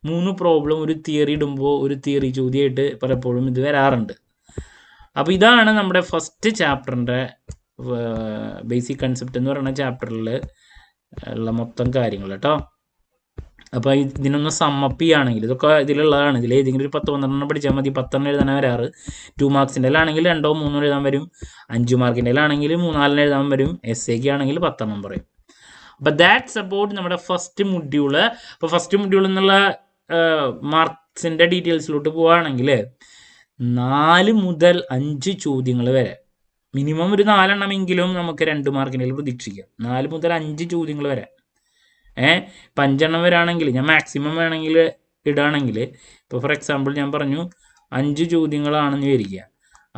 3 പ്രോബ്ലം ഒരു തിയറി ഇടുമ്പോൾ ഒരു തിയറി ചോദ്യമായിട്ട് പലപ്പോഴും ഇത് വരാറുണ്ട്. അപ്പോൾ ഇതാണ് നമ്മുടെ ഫസ്റ്റ് ചാപ്റ്ററിൻ്റെ ബേസിക് കൺസെപ്റ്റ് എന്ന് പറയുന്ന ചാപ്റ്ററിൽ ഉള്ള മൊത്തം കാര്യങ്ങൾ കേട്ടോ. അപ്പോൾ ഇതിനൊന്ന് സമ്മപ്പ് ചെയ്യുകയാണെങ്കിൽ ഇതൊക്കെ ഇതിലുള്ളതാണ്. ഇതിൽ ഏതെങ്കിലും ഒരു 10-12 പഠിച്ചാൽ മതി. 10 എഴുതാൻ വരാറ്. 2 മാർക്സിൻ്റെ ആണെങ്കിൽ 2-3 എഴുതാൻ വരും. 5 മാർക്കിൻ്റെ ആണെങ്കിൽ 3-4 എഴുതാൻ വരും. എസ്സേക്ക് ആണെങ്കിൽ 10 പറയും. അപ്പോൾ ദാറ്റ്സ് അബൌട്ട് നമ്മുടെ ഫസ്റ്റ് മൊഡ്യൂള്. അപ്പോൾ ഫസ്റ്റ് മൊഡ്യൂൾ എന്നുള്ള മാർക്സിൻ്റെ ഡീറ്റെയിൽസിലോട്ട് പോവുകയാണെങ്കിൽ 4 മുതൽ 5 ചോദ്യങ്ങൾ വരെ മിനിമം ഒരു 4 എണ്ണമെങ്കിലും നമുക്ക് 2 മാർക്കിൻ്റെ പ്രതീക്ഷിക്കാം. 4 മുതൽ 5 ചോദ്യങ്ങൾ വരെ. 5 എണ്ണം വരാണെങ്കിൽ ഞാൻ മാക്സിമം വേണമെങ്കിൽ ഇടുകയാണെങ്കിൽ ഇപ്പോൾ ഫോർ എക്സാമ്പിൾ ഞാൻ പറഞ്ഞു 5 ചോദ്യങ്ങളാണെന്ന് വിചാരിക്കുക.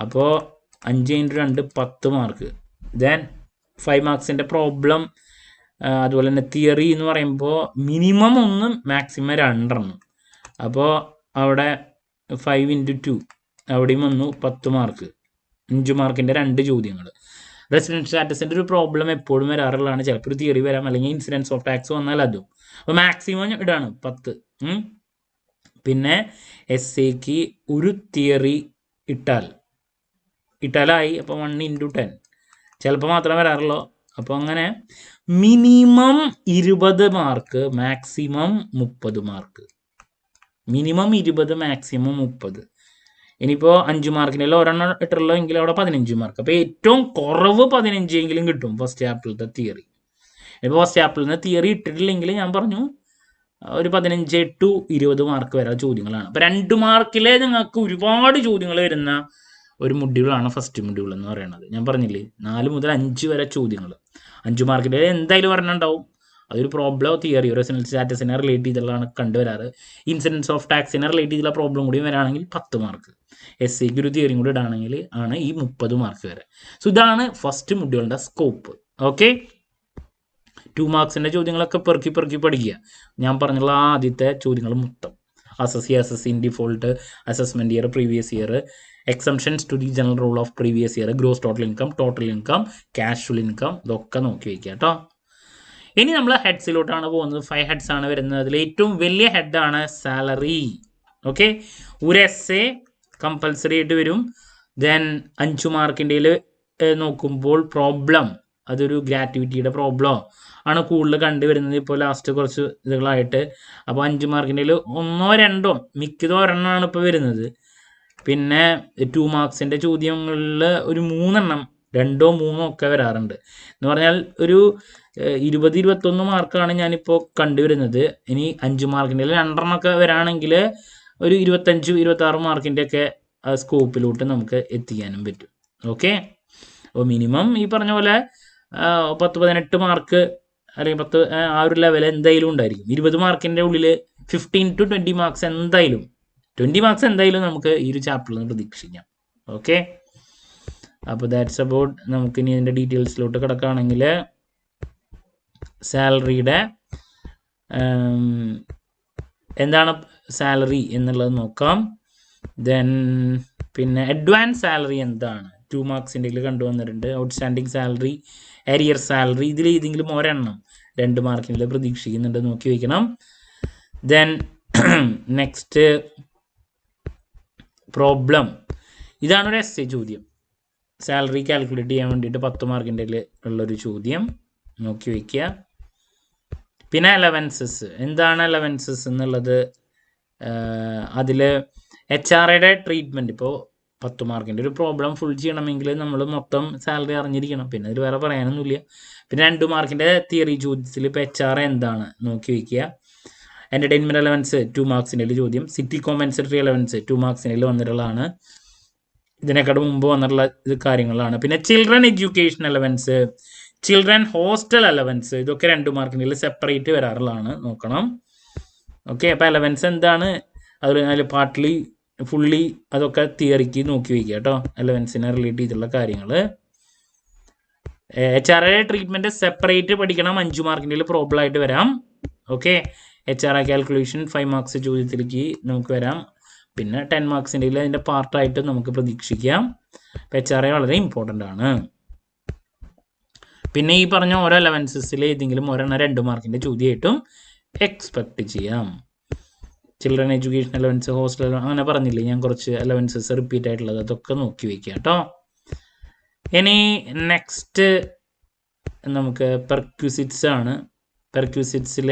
അപ്പോൾ 5 × 2 10 മാർക്ക്. ദെൻ 5 മാർക്സിൻ്റെ പ്രോബ്ലം, അതുപോലെ തന്നെ തിയറി എന്ന് പറയുമ്പോൾ മിനിമം 1 മാക്സിമം 2 എണ്ണം. അപ്പോൾ അവിടെ 5 × 2 അവിടെയും വന്നു 10 മാർക്ക്. 5 മാർക്കിൻ്റെ 2 ചോദ്യങ്ങൾ. റെസിഡൻഷ്യൽ സ്റ്റാറ്റസിൻ്റെ ഒരു പ്രോബ്ലം എപ്പോഴും വരാറുള്ളതാണ്. ചിലപ്പോൾ ഒരു തിയറി വരാം, അല്ലെങ്കിൽ ഇൻസിഡൻസ് ഓഫ് ടാക്സ് വന്നാൽ അതും. അപ്പോൾ മാക്സിമം ഇടാണ് 10. പിന്നെ എസ്സേക്ക് ഒരു തിയറി ഇട്ടാലായി. അപ്പോൾ 1 × 10 ചിലപ്പോൾ മാത്രമേ വരാറുള്ളൂ. അപ്പോൾ അങ്ങനെ minimum 20 mark, maximum 30 mark. Minimum 20, maximum 30. ഇനിയിപ്പോൾ 5 മാർക്കിനുള്ള ഒരെണ്ണം ഇട്ടുള്ളൂ എങ്കിൽ അവിടെ 15 മാർക്ക്. അപ്പോൾ ഏറ്റവും കുറവ് 15 എങ്കിലും കിട്ടും ഫസ്റ്റ് ചാപ്റ്ററിലത്തെ തിയറി. ഇപ്പോൾ ഫസ്റ്റ് ചാപ്റ്ററിൽ നിന്ന് തിയറി ഇട്ടിട്ടില്ലെങ്കിൽ ഞാൻ പറഞ്ഞു ഒരു 15 to 20 മാർക്ക് വരെ ചോദ്യങ്ങളാണ്. അപ്പോൾ 2 മാർക്കിലെ നിങ്ങൾക്ക് ഒരുപാട് ചോദ്യങ്ങൾ വരുന്ന ഒരു മൊഡ്യൂളാണ് ഫസ്റ്റ് മൊഡ്യൂൾ എന്ന് പറയുന്നത്. ഞാൻ പറഞ്ഞില്ലേ 4 മുതൽ 5 വരെ ചോദ്യങ്ങൾ 5 മാർക്കിൻ്റെ എന്തായാലും പറഞ്ഞിട്ടുണ്ടാവും. അതൊരു പ്രോബ്ലം തിയറി റെസണൽ സ്റ്റാറ്റസിനെ റിലേറ്റ് ചെയ്തുള്ളതാണ് കണ്ടുവരാറ്. ഇൻസിഡൻസ് ഓഫ് ടാക്സിനെ റിലേറ്റ് ചെയ്തുള്ള പ്രോബ്ലം കൂടി വരാണെങ്കിൽ 10 മാർക്ക്, SAക്ക് ഒരു തിയറിയും കൂടി ഇടാണെങ്കിൽ ആണ് ഈ 30 മാർക്ക് വരെ. സോ ഇതാണ് ഫസ്റ്റ് മൊഡ്യൂളിൻ്റെ സ്കോപ്പ്. ഓക്കെ, 2 മാർക്സിൻ്റെ ചോദ്യങ്ങളൊക്കെ പെറുക്കി പഠിക്കുക. ഞാൻ പറഞ്ഞുള്ള ആദ്യത്തെ ചോദ്യങ്ങൾ മൊത്തം assess in default, assessment year, previous year, exemptions to the general rule of previous year, gross total income, casual income, ഇതൊക്കെ നോക്കി വയ്ക്കുക കേട്ടോ. ഇനി നമ്മൾ ഹെഡ്സിലോട്ടാണ് പോകുന്നത്. 5 ഹെഡ്സ് ആണ് വരുന്നത്. അതിൽ ഏറ്റവും വലിയ ഹെഡാണ് സാലറി. ഓക്കെ, ഒരു essay കമ്പൽസറി ആയിട്ട് വരും. ദെൻ 5 മാർക്കിൻ്റെ നോക്കുമ്പോൾ പ്രോബ്ലം, അതൊരു ഗ്രാറ്റുവിറ്റിയുടെ പ്രോബ്ലം ആണ് കൂടുതൽ കണ്ടുവരുന്നത് ഇപ്പോൾ ലാസ്റ്റ് കുറച്ച് ഇതുകളായിട്ട്. അപ്പോൾ 5 മാർക്കിൻ്റെ 1 or 2 മിക്കതോ ഒരെണ്ണമാണ് ഇപ്പോൾ വരുന്നത്. പിന്നെ 2 മാർക്സിൻ്റെ ചോദ്യങ്ങളിൽ ഒരു 3 2 or 3 ഒക്കെ വരാറുണ്ട്. എന്ന് പറഞ്ഞാൽ ഒരു 20-21 മാർക്കാണ് ഞാനിപ്പോൾ കണ്ടുവരുന്നത്. ഇനി 5 മാർക്കിൻ്റെ 2 ഒക്കെ വരാണെങ്കിൽ ഒരു 25-26 മാർക്കിൻ്റെ ഒക്കെ സ്കോപ്പിലോട്ട് നമുക്ക് എത്തിക്കാനും പറ്റും. ഓക്കെ, അപ്പോൾ മിനിമം ഈ പറഞ്ഞ പോലെ 10-18 മാർക്ക് അല്ലെങ്കിൽ 10 ആ ഒരു ലെവൽ എന്തായാലും ഉണ്ടായിരിക്കും. 20 മാർക്കിൻ്റെ ഉള്ളിൽ 15 to 20 മാർക്സ് എന്തായാലും 20 മാർക്സ് എന്തായാലും നമുക്ക് ഈ ഒരു ചാപ്റ്ററിൽ നിന്ന് പ്രതീക്ഷിക്കാം. ഓക്കെ, അപ്പോൾ ദാറ്റ്സ് അബൌട്ട്. നമുക്കിനി ഇതിൻ്റെ ഡീറ്റെയിൽസിലോട്ട് കിടക്കുകയാണെങ്കിൽ സാലറിയുടെ എന്താണ് സാലറി എന്നുള്ളത് നോക്കാം. ദെൻ പിന്നെ അഡ്വാൻസ് സാലറി എന്താണ് 2 മാർക്സിൻ്റെ കണ്ടുവന്നിട്ടുണ്ട്. ഔട്ട്സ്റ്റാൻഡിങ് സാലറി, ഏരിയർ സാലറി, ഇതിൽ ഏതെങ്കിലും ഒരെണ്ണം 2 മാർക്കിൻ്റെ പ്രതീക്ഷിക്കുന്നുണ്ട്, നോക്കി വയ്ക്കണം. ദെൻ നെക്സ്റ്റ് പ്രോബ്ലം, ഇതാണ് ഒരു essay ചോദ്യം. സാലറി കാൽക്കുലേറ്റ് ചെയ്യാൻ വേണ്ടിയിട്ട് 10 മാർക്കിൻ്റെ ഉള്ളൊരു ചോദ്യം, നോക്കി വയ്ക്കുക. പിന്നെ അലവൻസസ്, എന്താണ് അലവൻസസ് എന്നുള്ളത്, അതിൽ HRAയുടെ ട്രീറ്റ്മെൻറ്റ്. ഇപ്പോൾ 10 മാർക്കിൻ്റെ ഒരു പ്രോബ്ലം ഫുൾ ചെയ്യണമെങ്കിൽ നമ്മൾ മൊത്തം സാലറി അറിഞ്ഞിരിക്കണം. പിന്നെ അതിൽ വേറെ പറയാനൊന്നുമില്ല. പിന്നെ 2 മാർക്കിൻ്റെ തിയറി ചോദ്യത്തിൽ ഇപ്പോൾ HRA എന്താണ് നോക്കി വയ്ക്കുക. എൻ്റർടൈൻമെൻറ്റ് അലവൻസ് 2 മാർക്സിൻ്റെ ചോദ്യം. സിറ്റി കോമ്പൻസേറ്ററി അലവൻസ് 2 മാർക്സിൻ്റെ വന്നിട്ടുള്ളതാണ്. ഇതിനേക്കാൾ മുമ്പ് വന്നിട്ടുള്ള കാര്യങ്ങളാണ്. പിന്നെ children education allowance, children hostel allowance, ഇതൊക്കെ 2 മാർക്കിൻ്റെ സെപ്പറേറ്റ് വരാറുള്ളതാണ്, നോക്കണം. ഓക്കെ, അപ്പോൾ അലവൻസ് എന്താണ്, അതിൽ പാർട്ട്ലി ഫുള്ളി അതൊക്കെ തിയറിക്ക് നോക്കി വയ്ക്കുക കേട്ടോ. അലവൻസിനെ റിലേറ്റ് ചെയ്തിട്ടുള്ള കാര്യങ്ങൾ. HRA ട്രീറ്റ്മെൻറ്റ് സെപ്പറേറ്റ് പഠിക്കണം. 5 മാർക്കിൻ്റെ പ്രോബ്ലം ആയിട്ട് വരാം. ഓക്കെ, HRA കാൽക്കുലേഷൻ 5 മാർക്സ് ചോദ്യത്തിലേക്ക് നമുക്ക് വരാം. പിന്നെ 10 മാർക്സിൻ്റെ അതിൻ്റെ പാർട്ടായിട്ട് നമുക്ക് പ്രതീക്ഷിക്കാം. അപ്പോൾ HRA വളരെ ഇമ്പോർട്ടൻ്റ് ആണ്. പിന്നെ ഈ പറഞ്ഞ ഓരോ അലവൻസസിൽ ഏതെങ്കിലും 1-2 മാർക്കിൻ്റെ ചോദ്യമായിട്ടും എക്സ്പെക്റ്റ് ചെയ്യാം. ചിൽഡ്രൻ എഡ്യൂക്കേഷൻ അലവൻസ്, ഹോസ്റ്റൽ, അങ്ങനെ പറഞ്ഞില്ലേ ഞാൻ കുറച്ച് അലവൻസസ് റിപ്പീറ്റ് ആയിട്ടുള്ളത്, അതൊക്കെ നോക്കി വയ്ക്കുക കേട്ടോ. ഇനി നെക്സ്റ്റ് നമുക്ക് പെർക്യൂസിറ്റ്സ് ആണ്. പെർക്യൂസിറ്റ്സിൽ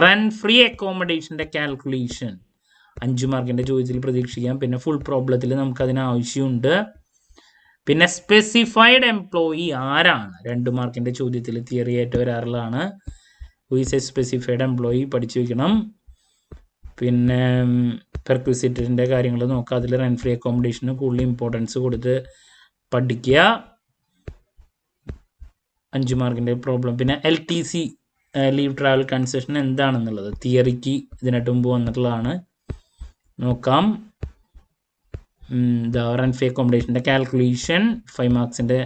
റൺ ഫ്രീ അക്കോമഡേഷൻ്റെ കാൽക്കുലേഷൻ 5 മാർക്കിൻ്റെ ചോദ്യത്തിൽ പ്രതീക്ഷിക്കാം. പിന്നെ ഫുൾ പ്രോബ്ലത്തിൽ നമുക്കതിന് ആവശ്യമുണ്ട്. പിന്നെ സ്പെസിഫൈഡ് എംപ്ലോയി ആരാണ് 2 മാർക്കിൻ്റെ ചോദ്യത്തിൽ തിയറി ആയിട്ട് വരാറുള്ളതാണ്. Who is a specified employee പഠിച്ചു വയ്ക്കണം. പിന്നെ പെർക്യൂസിറ്റിൻ്റെ കാര്യങ്ങൾ നോക്കുക. അതിൽ റൺ ഫ്രീ അക്കോമഡേഷന് കൂടുതൽ ഇമ്പോർട്ടൻസ് കൊടുത്ത് പഠിക്കുക. 5 മാർക്കിൻ്റെ പ്രോബ്ലം. പിന്നെ LTC ലീവ് ട്രാവൽ കൺസെഷൻ എന്താണെന്നുള്ളത് തിയറിക്ക് ഇതിനായിട്ട് മുമ്പ് വന്നിട്ടുള്ളതാണ്, നോക്കാം. റൺ ഫ്രീ അക്കോമഡേഷൻ്റെ കാൽക്കുലേഷൻ 5 മാർക്സിൻ്റെ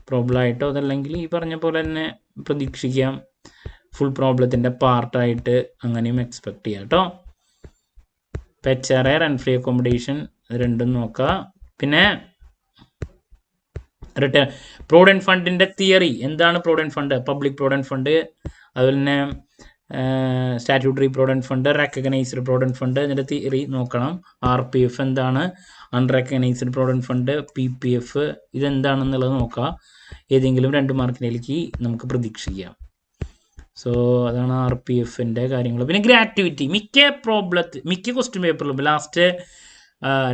പ്രോബ്ലം ആയിട്ടോ അതല്ലെങ്കിൽ ഈ പറഞ്ഞ പോലെ തന്നെ പ്രതീക്ഷിക്കാം. ഫുൾ പ്രോബ്ലത്തിൻ്റെ പാർട്ടായിട്ട് അങ്ങനെയും എക്സ്പെക്റ്റ് ചെയ്യാം കേട്ടോ. HRA, റൺ ഫ്രീ അക്കോമഡേഷൻ രണ്ടും നോക്കുക. പിന്നെ റിട്ടേൺ പ്രൊവിഡൻറ്റ് ഫണ്ടിൻ്റെ തിയറി എന്താണ്, provident fund, public provident fund, അതുപോലെ തന്നെ statutory provident fund, recognised provident fund, ഇതിൻ്റെ തിയറി നോക്കണം. RPF എന്താണ്, അൺറെക്കഗ്നൈസ്ഡ് പ്രൊവിഡൻറ്റ് ഫണ്ട്, PPF ഇതെന്താണെന്നുള്ളത് നോക്കുക. ഏതെങ്കിലും 2 മാർക്കിലേക്ക് നമുക്ക് പ്രതീക്ഷിക്കാം. സോ അതാണ് RPFൻ്റെ കാര്യങ്ങൾ. പിന്നെ ഗ്രാറ്റുവിറ്റി മിക്ക ക്വസ്റ്റ്യൻ പേപ്പറിലും ലാസ്റ്റ്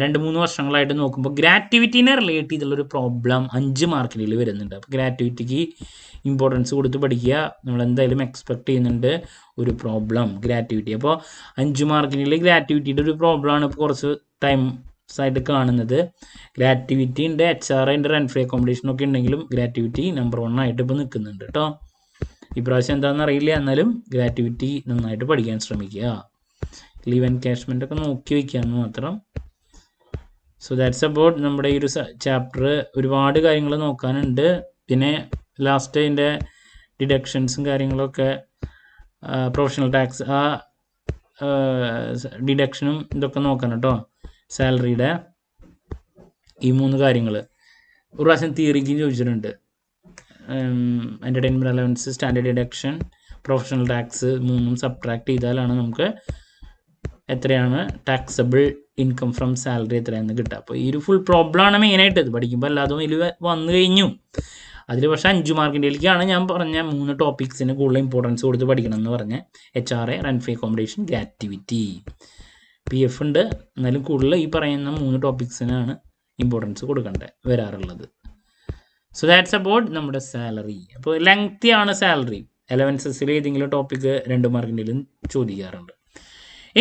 2-3 വർഷങ്ങളായിട്ട് നോക്കുമ്പോൾ ഗ്രാറ്റുവിറ്റിനെ റിലേറ്റ് ചെയ്തുള്ളൊരു പ്രോബ്ലം 5 മാർക്കിൽ വരുന്നുണ്ട്. അപ്പോൾ ഗ്രാറ്റുവിറ്റിക്ക് ഇമ്പോർട്ടൻസ് കൊടുത്ത് പഠിക്കുക. നമ്മൾ എന്തായാലും എക്സ്പെക്റ്റ് ചെയ്യുന്നുണ്ട് ഒരു പ്രോബ്ലം ഗ്രാറ്റുവിറ്റി. അപ്പോൾ 5 മാർക്കിൽ ഗ്രാറ്റുവിറ്റിയുടെ ഒരു പ്രോബ്ലമാണ് ഇപ്പോൾ കുറച്ച് ടൈം ആയിട്ട് കാണുന്നത്. ഗ്രാറ്റുവിറ്റി ഉണ്ട്, HRA ഉണ്ട്, റെന്റ് ഫ്രീ അക്കോമഡേഷൻ ഒക്കെ ഉണ്ടെങ്കിലും ഗ്രാറ്റുവിറ്റി നമ്പർ 1 ആയിട്ട് ഇപ്പോൾ നിൽക്കുന്നുണ്ട് കേട്ടോ. ഇപ്രാവശ്യം എന്താണെന്ന് അറിയില്ല, എന്നാലും ഗ്രാറ്റുവിറ്റി നന്നായിട്ട് പഠിക്കാൻ ശ്രമിക്കുക. ലീവ് എൻകാഷ്മെൻ്റ് ഒക്കെ നോക്കി വയ്ക്കാമെന്ന് മാത്രം. സോ ദാറ്റ്സ് അബൌട്ട് നമ്മുടെ ഈ ഒരു ചാപ്റ്റർ. ഒരുപാട് കാര്യങ്ങൾ നോക്കാനുണ്ട്. പിന്നെ ലാസ്റ്റ് അതിൻ്റെ ഡിഡക്ഷൻസും കാര്യങ്ങളൊക്കെ, പ്രൊഫഷണൽ ടാക്സ് ആ ഡിഡക്ഷനും ഇതൊക്കെ നോക്കണം കേട്ടോ. സാലറിയുടെ ഈ 3 കാര്യങ്ങൾ ഒരു പ്രാവശ്യം തിയറിക്കും ചോദിച്ചിട്ടുണ്ട്. Entertainment allowance, standard deduction, professional tax 3 subtract ചെയ്താലാണ് നമുക്ക് എത്രയാണ് ടാക്സബിൾ ഇൻകം ഫ്രം സാലറി എത്രയാണെന്ന് കിട്ടുക. അപ്പോൾ ഈ ഒരു ഫുൾ പ്രോബ്ലമാണ് മെയിനായിട്ട്. ഇത് പഠിക്കുമ്പോൾ എല്ലാതും ഇതിൽ വന്നു കഴിഞ്ഞു. അതിൽ പക്ഷേ 5 മാർക്കിൻ്റെയിലേക്കാണ് ഞാൻ പറഞ്ഞ 3 ടോപ്പിക്സിന് കൂടുതൽ ഇമ്പോർട്ടൻസ് കൊടുത്ത് പഠിക്കണം എന്ന് പറഞ്ഞ് HRA, rent free accommodation, gratuity. PF ഉണ്ട്, എന്നാലും കൂടുതൽ ഈ പറയുന്ന 3 ടോപ്പിക്സിനാണ് ഇമ്പോർട്ടൻസ് കൊടുക്കേണ്ടത് വരാറുള്ളത്. സോ ദാറ്റ്സ് അബൌട്ട് നമ്മുടെ സാലറി. അപ്പോൾ ലെങ്തി ആണ് സാലറി. അലവൻസസിൽ ഏതെങ്കിലും ടോപ്പിക്ക് 2 മാർക്കിൻ്റെയിലും ചോദിക്കാറുണ്ട്.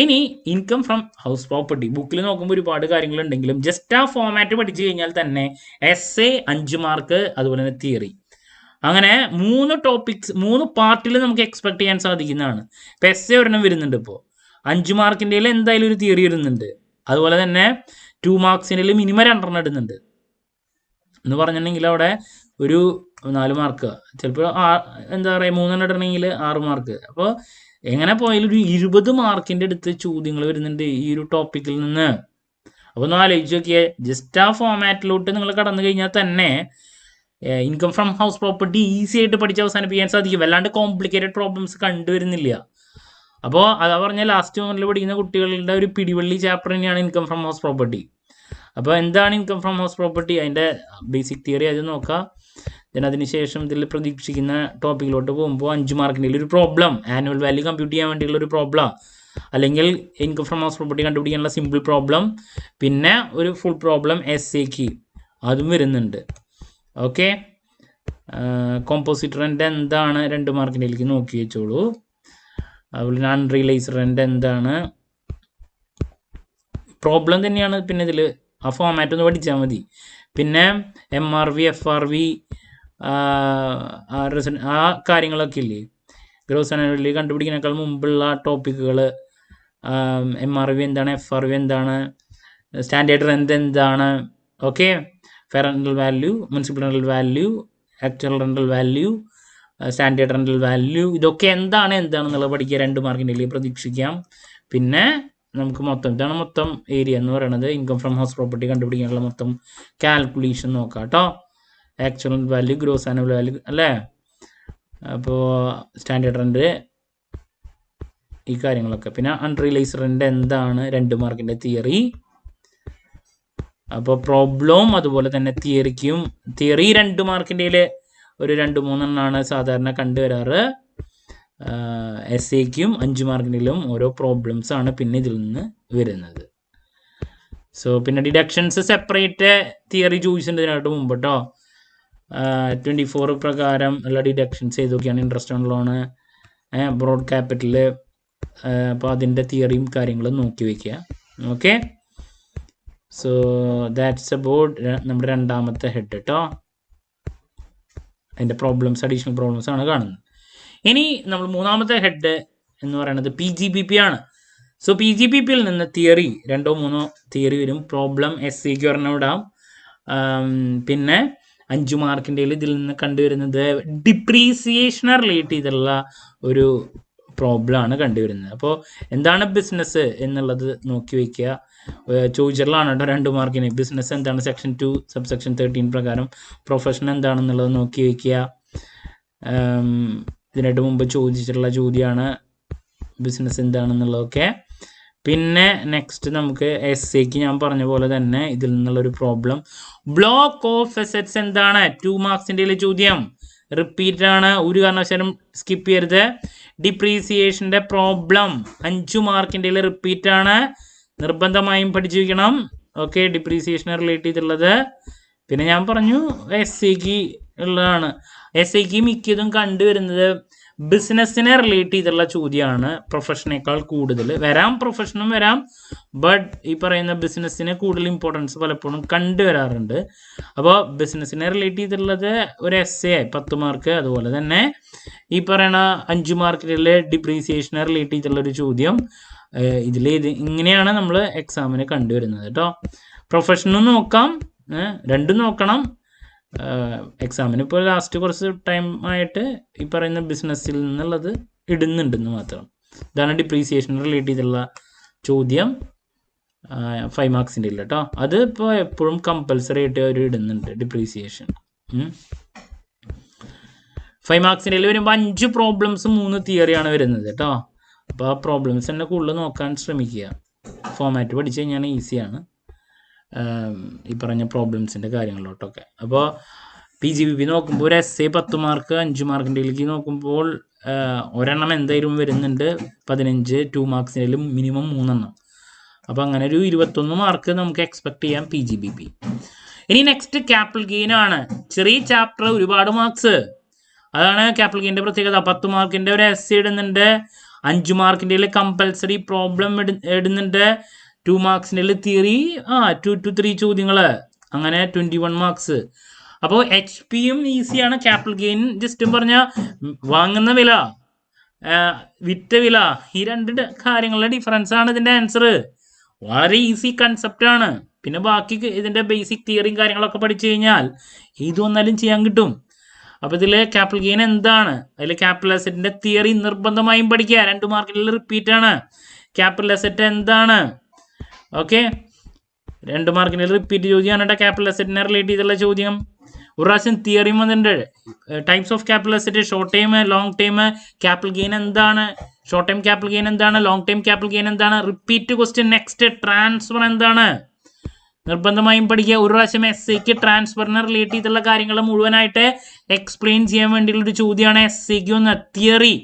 ഇനി ഇൻകം ഫ്രം ഹൗസ് പ്രോപ്പർട്ടി ബുക്കിൽ നോക്കുമ്പോൾ ഒരുപാട് കാര്യങ്ങളുണ്ടെങ്കിലും ജസ്റ്റ് ആ ഫോമാറ്റ് പഠിച്ചു കഴിഞ്ഞാൽ തന്നെ essay 5 മാർക്ക്, അതുപോലെ തന്നെ തിയറി, അങ്ങനെ 3 ടോപ്പിക്സ് 3 പാർട്ടിൽ നമുക്ക് എക്സ്പെക്ട് ചെയ്യാൻ സാധിക്കുന്നതാണ്. ഇപ്പോൾ essay ഒരെണ്ണം വരുന്നുണ്ട്, ഇപ്പോൾ 5 മാർക്കിൻ്റെ എന്തായാലും ഒരു തിയറി വരുന്നുണ്ട്. അതുപോലെ തന്നെ 2 മാർക്സിൻ്റെ മിനിമം 2 ഇടുന്നുണ്ട് എന്ന് പറഞ്ഞിട്ടുണ്ടെങ്കിൽ അവിടെ ഒരു 4 മാർക്ക്, ചിലപ്പോൾ എന്താ പറയുക 3 ഇടണമെങ്കിൽ 6 മാർക്ക്. അപ്പോൾ എങ്ങനെ പോയാലും ഒരു 20 മാർക്കിൻ്റെ അടുത്ത് ചോദ്യങ്ങൾ വരുന്നുണ്ട് ഈ ഒരു ടോപ്പിക്കിൽ നിന്ന്. അപ്പോൾ ഒന്ന് ആലോചിച്ച് നോക്കിയേ, ജസ്റ്റ് ആ ഫോമാറ്റിലോട്ട് നിങ്ങൾ കടന്നു കഴിഞ്ഞാൽ തന്നെ income from house property easy ആയിട്ട് പഠിച്ച് അവസാനിപ്പിക്കാൻ സാധിക്കും. വല്ലാണ്ട് കോംപ്ലിക്കേറ്റഡ് പ്രോബ്ലംസ് കണ്ടുവരുന്നില്ല. അപ്പോൾ അതാ പറഞ്ഞാൽ ലാസ്റ്റ് മൊമെന്റിൽ പഠിക്കുന്ന കുട്ടികളുടെ ഒരു പിടിവള്ളി ചാപ്റ്റർ തന്നെയാണ് ഇൻകം ഫ്രം ഹൗസ് പ്രോപ്പർട്ടി. അപ്പോൾ എന്താണ് ഇൻകം ഫ്രം ഹൗസ് പ്രോപ്പർട്ടി, അതിൻ്റെ ബേസിക് തിയറി അത് നോക്കാം. ദെൻ അതിനുശേഷം ഇതിൽ പ്രതീക്ഷിക്കുന്ന ടോപ്പിക്കിലോട്ട് പോകുമ്പോൾ 5 മാർക്കിൻ്റെ ഒരു പ്രോബ്ലം, ആനുവൽ വാല്യൂ കമ്പ്യൂട്ട് ചെയ്യാൻ വേണ്ടിയുള്ള ഒരു പ്രോബ്ലം, അല്ലെങ്കിൽ ഇൻകം ഫ്രം ഹൗസ് പ്രോപ്പർട്ടി കണ്ടുപിടിക്കാനുള്ള സിമ്പിൾ പ്രോബ്ലം, പിന്നെ ഒരു ഫുൾ പ്രോബ്ലം essayക്ക് അതും വരുന്നുണ്ട്. ഓക്കെ, കോമ്പോസിറ്റ് റെൻ്റ് എന്താണ് 2 മാർക്കിൻ്റെയിലേക്ക് നോക്കി വെച്ചോളൂ. അതുപോലെ അൺറിയലൈസ്ഡ് റെൻ്റ് എന്താണ്, പ്രോബ്ലം തന്നെയാണ്. പിന്നെ ഇതിൽ ആ ഫോമാറ്റ് ഒന്ന് പഠിച്ചാൽ മതി. പിന്നെ MRV, FRV ആ കാര്യങ്ങളൊക്കെ ഇല്ലേ, ഗ്രോസ് ആനുവൽ കണ്ടുപിടിക്കുന്നതിനേക്കാൾ മുമ്പുള്ള ടോപ്പിക്കുകൾ, MRV എന്താണ്, FRV എന്താണ്, സ്റ്റാൻഡേർഡ് റെൻ്റ് എന്താണ്, okay, fair rental value, municipal rental value, actual rental value, standard rental value, ഇതൊക്കെ എന്താണെന്നുള്ളത് പഠിക്കുക. 2 മാർക്കിൻ്റെ പ്രതീക്ഷിക്കാം. പിന്നെ നമുക്ക് ഇതാണ് മൊത്തം ഏരിയ എന്ന് പറയുന്നത്. ഇൻകം ഫ്രം ഹൗസ് പ്രോപ്പർട്ടി കണ്ടുപിടിക്കാനുള്ള മൊത്തം കാൽക്കുലേഷൻ നോക്കാം കേട്ടോ. Actual value, gross annual value അല്ലേ, അപ്പോൾ സ്റ്റാൻഡേർഡ് റെൻ്റ്, ഈ കാര്യങ്ങളൊക്കെ. പിന്നെ അൺറിയലൈസ്ഡ് റെൻ്റ് എന്താണ്, 2 മാർക്കിൻ്റെ തിയറി. അപ്പോൾ പ്രോബ്ലവും അതുപോലെ തന്നെ തിയറിക്കും, തിയറി 2 മാർക്കിൻ്റെ ഒരു 2-3 എണ്ണമാണ് സാധാരണ കണ്ടുവരാറ്. essayക്കും 5 മാർക്കിലും ഓരോ പ്രോബ്ലംസ് ആണ് പിന്നെ ഇതിൽ നിന്ന് വരുന്നത്. സോ പിന്നെ ഡിഡക്ഷൻസ് സെപ്പറേറ്റ് തിയറി ചോദിച്ചിട്ടുണ്ട് ഇതിനായിട്ട് മുമ്പ് കേട്ടോ. 24 പ്രകാരം ഉള്ള ഡിഡക്ഷൻസ് ഏതൊക്കെയാണ്, interest on loan, borrowed capital, അപ്പോൾ അതിൻ്റെ തിയറിയും കാര്യങ്ങളും നോക്കി വയ്ക്കുക. ഓക്കെ, സോ ദാറ്റ്സ് അബൌട്ട് നമ്മുടെ 2ാമത്തെ ഹെഡ് കേട്ടോ. അതിൻ്റെ പ്രോബ്ലംസ്, അഡീഷണൽ പ്രോബ്ലംസ് ആണ് കാണുന്നത്. ഇനി നമ്മൾ 3ാമത്തെ ഹെഡ് എന്ന് പറയുന്നത് PGPP ആണ്. സോ PGPPയിൽ നിന്ന് തിയറി 2-3 തിയറി വരും. പ്രോബ്ലം essayക്ക് ഒരെണ്ണം ഇടാം. പിന്നെ 5 മാർക്കിൻ്റെ ഇതിൽ നിന്ന് കണ്ടുവരുന്നത് ഡിപ്രീസിയേഷനെ റിലേറ്റ് ചെയ്തുള്ള ഒരു പ്രോബ്ലമാണ് കണ്ടുവരുന്നത്. അപ്പോൾ എന്താണ് ബിസിനസ് എന്നുള്ളത് നോക്കി വയ്ക്കുക. ചോദിച്ചിട്ടുള്ളതാണ് കേട്ടോ 2 മാർക്കിന്. ബിസിനസ് എന്താണ്, സെക്ഷൻ 2 സബ്സെക്ഷൻ 13 പ്രകാരം. പ്രൊഫഷൻ എന്താണെന്നുള്ളത് നോക്കി വയ്ക്കുക. ഇതിനായിട്ട് മുമ്പ് ചോദിച്ചിട്ടുള്ള ചോദ്യമാണ് ബിസിനസ് എന്താണെന്നുള്ളതൊക്കെ. പിന്നെ നെക്സ്റ്റ് നമുക്ക് essayക്ക് ഞാൻ പറഞ്ഞ പോലെ തന്നെ ഇതിൽ നിന്നുള്ളൊരു പ്രോബ്ലം, ബ്ലോക്ക് ഓഫ് അസറ്റ്സ് എന്താണ്, 2 മാർക്സിൻ്റെ ചോദ്യം. റിപ്പീറ്റ് ആണ്, ഒരു കാരണവശാലും സ്കിപ്പ് ചെയ്യരുത്. ഡിപ്രീസിയേഷൻ്റെ പ്രോബ്ലം 5 മാർക്കിൻ്റെ റിപ്പീറ്റ് ആണ്, നിർബന്ധമായും പഠിച്ചു വയ്ക്കണം. ഓക്കെ, ഡിപ്രീസിയേഷനെ റിലേറ്റ് ചെയ്തിട്ടുള്ളത്. പിന്നെ ഞാൻ പറഞ്ഞു essayക്ക് ഉള്ളതാണ്. essayക്ക് മിക്കതും കണ്ടുവരുന്നത് ബിസിനസ്സിനെ റിലേറ്റ് ചെയ്തുള്ള ചോദ്യമാണ് പ്രൊഫഷനേക്കാൾ കൂടുതൽ വരാം, പ്രൊഫഷനും വരാം, ബട്ട് ഈ പറയുന്ന ബിസിനസ്സിന് കൂടുതൽ ഇമ്പോർട്ടൻസ് പലപ്പോഴും കണ്ടുവരാറുണ്ട്. അപ്പോൾ ബിസിനസ്സിനെ റിലേറ്റ് ചെയ്തിട്ടുള്ളത് ഒരു എസ്സേ 10 മാർക്ക്, അതുപോലെ തന്നെ ഈ പറയണ 5 മാർക്കിലെ ഡിപ്രീസിയേഷനെ റിലേറ്റ് ചെയ്തിട്ടുള്ളൊരു ചോദ്യം. ഇങ്ങനെയാണ് നമ്മൾ എക്സാമിന് കണ്ടുവരുന്നത് കേട്ടോ. പ്രൊഫഷനും നോക്കാം, രണ്ടും നോക്കണം. എക്സാമിന് ഇപ്പോൾ ലാസ്റ്റ് കുറച്ച് ടൈം ആയിട്ട് ഈ പറയുന്ന ബിസിനസ്സിൽ നിന്നുള്ളത് ഇടുന്നുണ്ടെന്ന് മാത്രം. ഇതാണ് ഡിപ്രീസിയേഷൻ റിലേറ്റ് ചെയ്തുള്ള ചോദ്യം 5 മാർക്സിൻ്റെ ഇല്ല കേട്ടോ. അത് ഇപ്പോൾ എപ്പോഴും കമ്പൽസറി ആയിട്ട് അവർ ഇടുന്നുണ്ട് ഡിപ്രീസിയേഷൻ. 5 മാർക്സിൻ്റെ വരുമ്പോൾ 5 പ്രോബ്ലംസ് 3 തിയറിയാണ് വരുന്നത് കേട്ടോ. അപ്പോൾ ആ പ്രോബ്ലംസ് തന്നെ കൂടുതൽ നോക്കാൻ ശ്രമിക്കുക. ഫോമാറ്റ് പഠിച്ചു കഴിഞ്ഞാൽ ഈസിയാണ് ഈ പറഞ്ഞ പ്രോബ്ലംസിൻ്റെ കാര്യങ്ങളിലോട്ടൊക്കെ. അപ്പോൾ PGBB നോക്കുമ്പോൾ ഒരു എസ്സേ 10 മാർക്ക് 5 മാർക്കിൻ്റെയിലേക്ക് നോക്കുമ്പോൾ ഒരെണ്ണം എന്തായാലും വരുന്നുണ്ട് 15, 2 മാർക്സിനും മിനിമം 3 എണ്ണം. അപ്പോൾ അങ്ങനെ ഒരു 21 മാർക്ക് നമുക്ക് എക്സ്പെക്ട് ചെയ്യാം PGBB. ഇനി നെക്സ്റ്റ് ക്യാപിറ്റൽ ഗെയിൻ ആണ്. ചെറിയ ചാപ്റ്റർ, ഒരുപാട് മാർക്സ്. അതാണ് ക്യാപിറ്റൽ ഗെയിൻ്റെ പ്രത്യേകത. 10 മാർക്കിൻ്റെ ഒരു എസ്സേ ഇടുന്നുണ്ട്, 5 മാർക്കിൻ്റെ കമ്പൽസറി പ്രോബ്ലം ഇടുന്നുണ്ട്, 2 മാർക്സിൻ്റെ തിയറി 2 to 3 ചോദ്യങ്ങൾ, അങ്ങനെ 21 മാർക്സ്. അപ്പോൾ HP-യും ഈസിയാണ്. ക്യാപിറ്റൽ ഗെയിൻ ജസ്റ്റ് പറഞ്ഞാൽ വാങ്ങുന്ന വില, വിറ്റ വില, ഈ 2 കാര്യങ്ങളുടെ ഡിഫറൻസ് ആണ് ഇതിൻ്റെ ആൻസർ. വളരെ ഈസി കൺസെപ്റ്റാണ്. പിന്നെ ബാക്കി ഇതിൻ്റെ ബേസിക് തിയറിയും കാര്യങ്ങളൊക്കെ പഠിച്ചു കഴിഞ്ഞാൽ ഇത് വന്നാലും ചെയ്യാൻ കിട്ടും. അപ്പോൾ ഇതിൽ ക്യാപിറ്റൽ ഗെയിൻ എന്താണ്, അതിൽ ക്യാപിറ്റൽ അസറ്റിൻ്റെ തിയറി നിർബന്ധമായും പഠിക്കുക. 2 മാർക്കിൽ റിപ്പീറ്റ് ആണ്. ക്യാപിറ്റൽ അസറ്റ് എന്താണ്, ഓക്കെ, 2 മാർക്കിൻ്റെ റിപ്പീറ്റ് ചോദ്യമാണ് കേട്ടോ. ക്യാപിറ്റൽ അസറ്റിനെ റിലേറ്റ് ചെയ്തുള്ള ചോദ്യം. ഒരു പ്രാവശ്യം തിയറിയും വന്നിട്ടുണ്ട്. Types of capital asset, short time, long time, capital gain എന്താണ്, ഷോർട്ട് ടൈം ക്യാപിറ്റൽ ഗെയിൻ എന്താണ്, ലോങ് ടൈം ക്യാപിറ്റൽ ഗെയിൻ എന്താണ്, റിപ്പീറ്റ് ക്വസ്റ്റ്യൻ. നെക്സ്റ്റ് ട്രാൻസ്ഫർ എന്താണ്, നിർബന്ധമായും പഠിക്കുക. ഒരു പ്രാവശ്യം എസ്സേക്ക് ട്രാൻസ്ഫറിനെ റിലേറ്റ് ചെയ്തുള്ള കാര്യങ്ങൾ മുഴുവനായിട്ട് എക്സ്പ്ലെയിൻ ചെയ്യാൻ വേണ്ടിയുള്ളൊരു ചോദ്യമാണ് എസ്സേക്ക് ഒന്ന്. തിയറി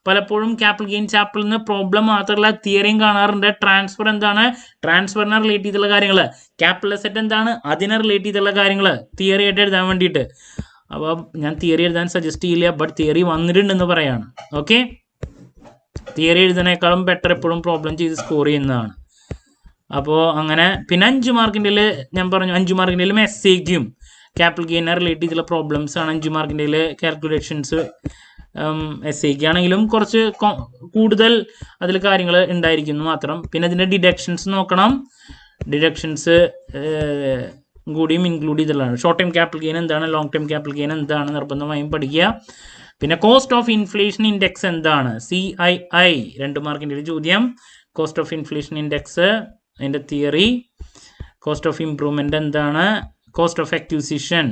പലപ്പോഴും ക്യാപിറ്റൽ ഗെയിൻ ചാപ്റ്ററിൽ നിന്ന് പ്രോബ്ലം മാത്രമല്ല തിയറിയും കാണാറുണ്ട്. ട്രാൻസ്ഫർ എന്താണ്, ട്രാൻസ്ഫറിനെ റിലേറ്റ് ചെയ്തുള്ള കാര്യങ്ങൾ, ക്യാപിറ്റൽ അസറ്റ് എന്താണ്, അതിനെ റിലേറ്റ് ചെയ്തുള്ള കാര്യങ്ങൾ തിയറി ആയിട്ട് എഴുതാൻ വേണ്ടിയിട്ട്. അപ്പോൾ ഞാൻ തിയറി എഴുതാൻ സജസ്റ്റ് ചെയ്യില്ല, ബട്ട് തിയറി വന്നിട്ടുണ്ടെന്ന് പറയാണ്. ഓക്കെ, തിയറി എഴുതുന്നതിനേക്കാളും ബെറ്റർ എപ്പോഴും പ്രോബ്ലം ചെയ്ത് സ്കോർ ചെയ്യുന്നതാണ്. അപ്പോൾ അങ്ങനെ. പിന്നെ 5 മാർക്കിൻ്റെ ഞാൻ പറഞ്ഞു, 5 മാർക്കിൻ്റെ എസ്സേക്കും ക്യാപിറ്റൽ ഗെയിനെ റിലേറ്റ് ചെയ്തുള്ള പ്രോബ്ലംസ് ആണ് 5 മാർക്കിൻ്റെ കാൽക്കുലേഷൻസ്. എസ്സേക്ക് ആണെങ്കിലും കുറച്ച് കൂടുതൽ അതിൽ കാര്യങ്ങൾ ഉണ്ടായിരിക്കുന്നു മാത്രം. പിന്നെ അതിൻ്റെ ഡിഡക്ഷൻസ് നോക്കണം. ഡിഡക്ഷൻസ് കൂടിയും ഇൻക്ലൂഡ് ചെയ്തിട്ടുള്ളതാണ്. ഷോർട്ട് ടൈം ക്യാപിറ്റൽ ഗെയിൻ എന്താണ്, ലോങ് ടൈം ക്യാപിറ്റൽ ഗെയിൻ എന്താണ്, നിർബന്ധമായും പഠിക്കുക. പിന്നെ കോസ്റ്റ് ഓഫ് ഇൻഫ്ലേഷൻ ഇൻഡെക്സ് എന്താണ്, CII 2 മാർക്കിൻ്റെ ചോദ്യം. കോസ്റ്റ് ഓഫ് ഇൻഫ്ലേഷൻ ഇൻഡെക്സ്, അതിൻ്റെ തിയറി. കോസ്റ്റ് ഓഫ് ഇംപ്രൂവ്മെൻ്റ് എന്താണ്, കോസ്റ്റ് ഓഫ് അക്വിസിഷൻ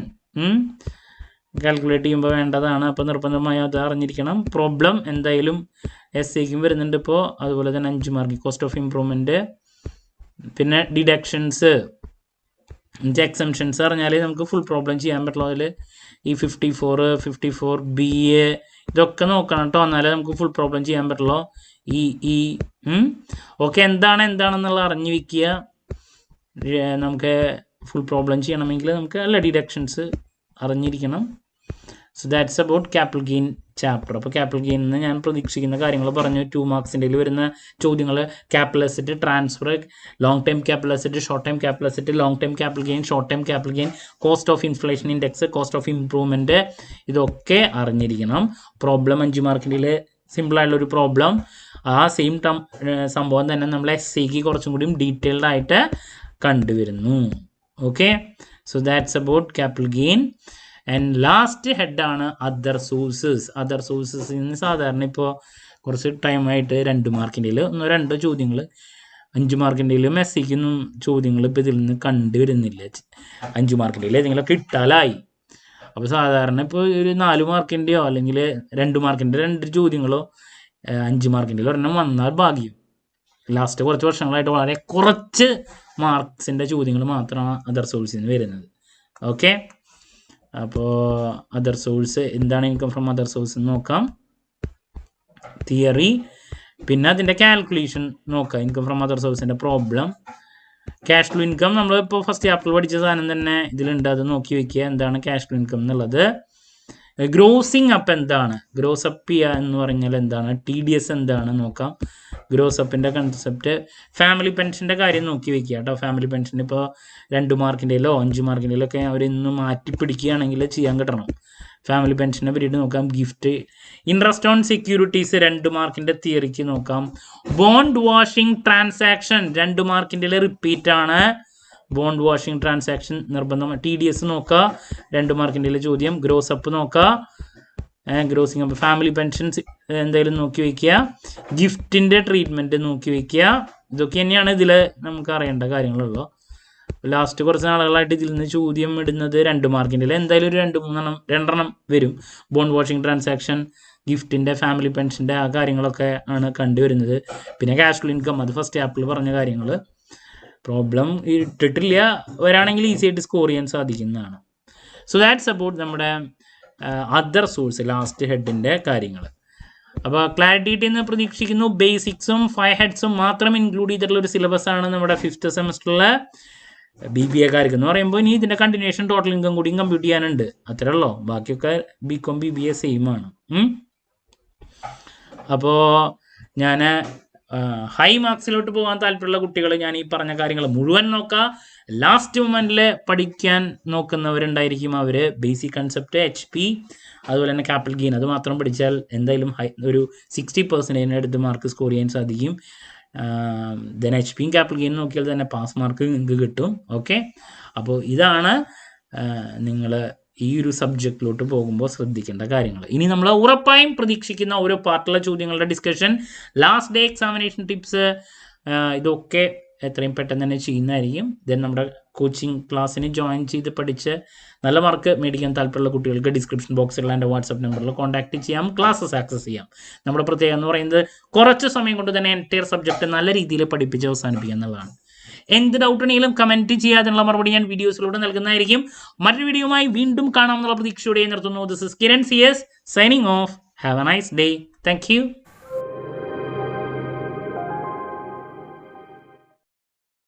കാൽക്കുലേറ്റ് ചെയ്യുമ്പോൾ വേണ്ടതാണ്. അപ്പോൾ നിർബന്ധമായി അത് അറിഞ്ഞിരിക്കണം. പ്രോബ്ലം എന്തായാലും എസ്സേക്കും വരുന്നുണ്ട് ഇപ്പോൾ. അതുപോലെ തന്നെ 5 മാർക്ക് കോസ്റ്റ് ഓഫ് ഇംപ്രൂവ്മെൻറ്റ്. പിന്നെ ഡിഡക്ഷൻസ്, എക്സംഷൻസ് അറിഞ്ഞാലേ നമുക്ക് ഫുൾ പ്രോബ്ലം ചെയ്യാൻ പറ്റുള്ളൂ. അതിൽ ഈ 54, 54BA ഇതൊക്കെ നോക്കണം കേട്ടോ, എന്നാലേ നമുക്ക് ഫുൾ പ്രോബ്ലം ചെയ്യാൻ പറ്റുള്ളൂ. ഓക്കെ, എന്താണെന്നുള്ള അറിഞ്ഞു വയ്ക്കുക. നമുക്ക് ഫുൾ പ്രോബ്ലം ചെയ്യണമെങ്കിൽ നമുക്ക് അല്ല ഡിഡക്ഷൻസ് അറിഞ്ഞിരിക്കണം. So that's about capital gain chapter. അപ്പോൾ ക്യാപിറ്റൽ ഗെയിനിൽ നിന്ന് ഞാൻ പ്രതീക്ഷിക്കുന്ന കാര്യങ്ങൾ പറഞ്ഞു. 2 മാർക്സിൻ്റെ വരുന്ന ചോദ്യങ്ങൾ capital asset, transfer, long time capital asset, short time capital asset, long time capital gain, short time capital gain, cost of inflation index, cost of improvement, ഇതൊക്കെ അറിഞ്ഞിരിക്കണം. പ്രോബ്ലം 5 മാർക്കിൻ്റെ സിമ്പിളായിട്ടുള്ളൊരു പ്രോബ്ലം. ആ സെയിം സംഭവം തന്നെ നമ്മൾ എസ്സേക്ക് കുറച്ചും കൂടിയും ഡീറ്റെയിൽഡ് ആയിട്ട് കണ്ടുവരുന്നു. Okay, so that's about capital gain. And last ഹെഡാണ് അതർ സോഴ്സസ്. അതർ സോഴ്സസിൽ നിന്ന് സാധാരണ ഇപ്പോൾ കുറച്ച് ടൈമായിട്ട് 2 മാർക്കിൻ്റെ 1-2 ചോദ്യങ്ങൾ, 5 മാർക്കിൻ്റെയിലും എസ്സേക്കൊന്നും ചോദ്യങ്ങൾ ഇപ്പോൾ ഇതിൽ നിന്ന് കണ്ടുവരുന്നില്ല. 5 മാർക്കിൻ്റെ ഏതെങ്കിലുമൊക്കെ ഇട്ടാലായി. അപ്പോൾ സാധാരണ ഇപ്പോൾ ഒരു 4 മാർക്കിൻ്റെയോ അല്ലെങ്കിൽ 2 മാർക്കിൻ്റെ 2 ചോദ്യങ്ങളോ 5 മാർക്കിൻ്റെ ഒരെണ്ണം വന്നാൽ ഭാഗ്യം. ലാസ്റ്റ് കുറച്ച് വർഷങ്ങളായിട്ട് വളരെ കുറച്ച് മാർക്സിൻ്റെ ചോദ്യങ്ങൾ മാത്രമാണ് അതർ സോഴ്സിൽ നിന്ന് വരുന്നത്. ഓക്കെ, അപ്പോൾ അതർ സോഴ്സ് എന്താണ്, ഇൻകം ഫ്രം അതർ സോഴ്സ് നോക്കാം, തിയറി, പിന്നെ അതിൻ്റെ കാൽക്കുലേഷൻ നോക്കാം. ഇൻകം ഫ്രം അതർ സോഴ്സിൻ്റെ പ്രോബ്ലം, ക്യാഷ് ഫ്ലോ ഇൻകം നമ്മളിപ്പോൾ ഫസ്റ്റ് ചാപ്റ്ററിൽ പഠിച്ച സാധനം തന്നെ ഇതിലുണ്ട്, അത് നോക്കി വയ്ക്കുക എന്താണ് ക്യാഷ് ഫ്ലോ ഇൻകം എന്നുള്ളത്. ഗ്രോസിങ് അപ്പ് എന്താണ്, ഗ്രോസ് അപ്പ് ചെയ്യുക എന്ന് പറഞ്ഞാൽ എന്താണ്, TDS എന്താണ് നോക്കാം. ഗ്രോസ് അപ്പിൻ്റെ കൺസെപ്റ്റ്, ഫാമിലി പെൻഷൻ്റെ കാര്യം നോക്കി വെക്കുക കേട്ടോ. ഫാമിലി പെൻഷൻ ഇപ്പോൾ 2 മാർക്കിൻ്റെയിലോ 5 മാർക്കിൻ്റെയിലോ ഒക്കെ അവരിന്ന് മാറ്റി പിടിക്കുകയാണെങ്കിൽ ചെയ്യാൻ കിട്ടണം. ഫാമിലി പെൻഷനെ പറ്റിയിട്ട് നോക്കാം. ഗിഫ്റ്റ്, ഇൻട്രസ്റ്റ് ഓൺ സെക്യൂരിറ്റീസ് 2 മാർക്കിൻ്റെ തിയറിക്ക് നോക്കാം. ബോണ്ട് വാഷിംഗ് ട്രാൻസാക്ഷൻ 2 മാർക്കിൻ്റെ റിപ്പീറ്റ് ആണ്. ബോണ്ട് വാഷിംഗ് ട്രാൻസാക്ഷൻ നിർബന്ധം. TDS നോക്കുക, 2 മാർക്കിൻ്റെ ചോദ്യം. ഗ്രോസ് അപ്പ് നോക്കുക, ഗ്രോസിങ് അപ്പ്. ഫാമിലി പെൻഷൻസ് എന്തായാലും നോക്കി വയ്ക്കുക. ഗിഫ്റ്റിൻ്റെ ട്രീറ്റ്മെൻറ്റ് നോക്കി വയ്ക്കുക. ഇതൊക്കെ തന്നെയാണ് ഇതിൽ നമുക്ക് അറിയേണ്ട കാര്യങ്ങളുള്ളൂ. ലാസ്റ്റ് കുറച്ച് നാളുകളായിട്ട് ഇതിൽ നിന്ന് ചോദ്യം ഇടുന്നത് 2 മാർക്കിൻ്റെ എന്തായാലും ഒരു 2-3 വരും. ബോണ്ട് വാഷിംഗ് ട്രാൻസാക്ഷൻ, ഗിഫ്റ്റിൻ്റെ, ഫാമിലി പെൻഷൻ്റെ ആ കാര്യങ്ങളൊക്കെ ആണ് കണ്ടുവരുന്നത്. പിന്നെ ക്യാഷ് ഇൻകം, അത് ഫസ്റ്റ് ആപ്പിൾ പറഞ്ഞ കാര്യങ്ങൾ. പ്രോബ്ലം ഇട്ടിട്ടില്ല, വരാണെങ്കിൽ ഈസി ആയിട്ട് സ്കോർ ചെയ്യാൻ സാധിക്കുന്നതാണ്. സോ ദാറ്റ്സ് അബൌട്ട് നമ്മുടെ അതർ സോഴ്സ് ലാസ്റ്റ് ഹെഡിൻ്റെ കാര്യങ്ങൾ. അപ്പോൾ ക്ലാരിറ്റി എന്ന് പ്രതീക്ഷിക്കുന്നു. ബേസിക്സും 5 ഹെഡ്സും മാത്രം ഇൻക്ലൂഡ് ചെയ്തിട്ടുള്ള ഒരു സിലബസ് ആണ് നമ്മുടെ 5th സെമസ്റ്ററിലെ BBA-കാർക്ക് എന്ന് പറയുമ്പോൾ. ഇനി ഇതിൻ്റെ കണ്ടിന്യൂഷൻ ടോട്ടൽ ഇൻകം കൂടിയും കമ്പ്യൂട്ട് ചെയ്യാനുണ്ട്. അത്രേ ഉള്ളൂ. ബാക്കിയൊക്കെ BCom BBA സെയിം ആണ്. അപ്പോൾ ഞാൻ ഹൈ മാർക്സിലോട്ട് പോകാൻ താല്പര്യമുള്ള കുട്ടികൾ ഞാൻ ഈ പറഞ്ഞ കാര്യങ്ങൾ മുഴുവൻ നോക്കുക. ലാസ്റ്റ് മൊമെൻറ്റിൽ പഠിക്കാൻ നോക്കുന്നവരുണ്ടായിരിക്കും. അവർ ബേസിക് കൺസെപ്റ്റ്, HP, അതുപോലെ തന്നെ ക്യാപിറ്റൽ ഗെയിൻ, അത് മാത്രം പഠിച്ചാൽ എന്തായാലും ഒരു 60% അടുത്ത് മാർക്ക് സ്കോർ ചെയ്യാൻ സാധിക്കും. ദെൻ HPയും ക്യാപിറ്റൽ ഗെയിൻ നോക്കിയാൽ തന്നെ പാസ് മാർക്ക് നിങ്ങൾക്ക് കിട്ടും. ഓക്കെ, അപ്പോൾ ഇതാണ് നിങ്ങൾ ഈ ഒരു സബ്ജക്റ്റിലോട്ട് പോകുമ്പോൾ ശ്രദ്ധിക്കേണ്ട കാര്യങ്ങൾ. ഇനി നമ്മൾ ഉറപ്പായും പ്രതീക്ഷിക്കുന്ന ഓരോ പാർട്ടിലെ ചോദ്യങ്ങളുടെ discussion, last day examination tips, ഇതൊക്കെ എത്രയും പെട്ടെന്ന് തന്നെ ചെയ്യുന്നതായിരിക്കും. ദെൻ നമ്മുടെ കോച്ചിങ് ക്ലാസ്സിന് ജോയിൻ ചെയ്ത് പഠിച്ച് നല്ല മാർക്ക് മേടിക്കാൻ താല്പര്യമുള്ള കുട്ടികൾക്ക് ഡിസ്ക്രിപ്ഷൻ ബോക്സിലുള്ള എൻ്റെ വാട്സപ്പ് നമ്പറിൽ കോൺടാക്ട് ചെയ്യാം, ക്ലാസ്സസ് ആക്സസ് ചെയ്യാം. നമ്മുടെ പ്രത്യേകത എന്ന് പറയുന്നത് കുറച്ച് സമയം കൊണ്ട് തന്നെ എൻറ്റയർ സബ്ജക്റ്റ് നല്ല രീതിയിൽ പഠിപ്പിച്ച് അവസാനിപ്പിക്കുക എന്നുള്ളതാണ്. എന്ത് ഡൗട്ട് ഉണ്ടെങ്കിലും കമൻറ്റ് ചെയ്യാതിനുള്ള മറുപടി ഞാൻ വീഡിയോസിലൂടെ നൽകുന്നതായിരിക്കും. മറ്റൊരു വീഡിയോയുമായി വീണ്ടും കാണാമെന്നുള്ള പ്രതീക്ഷയോടെ നിർത്തുന്നു. This is Kiran CS signing off. Have a nice day. Thank U.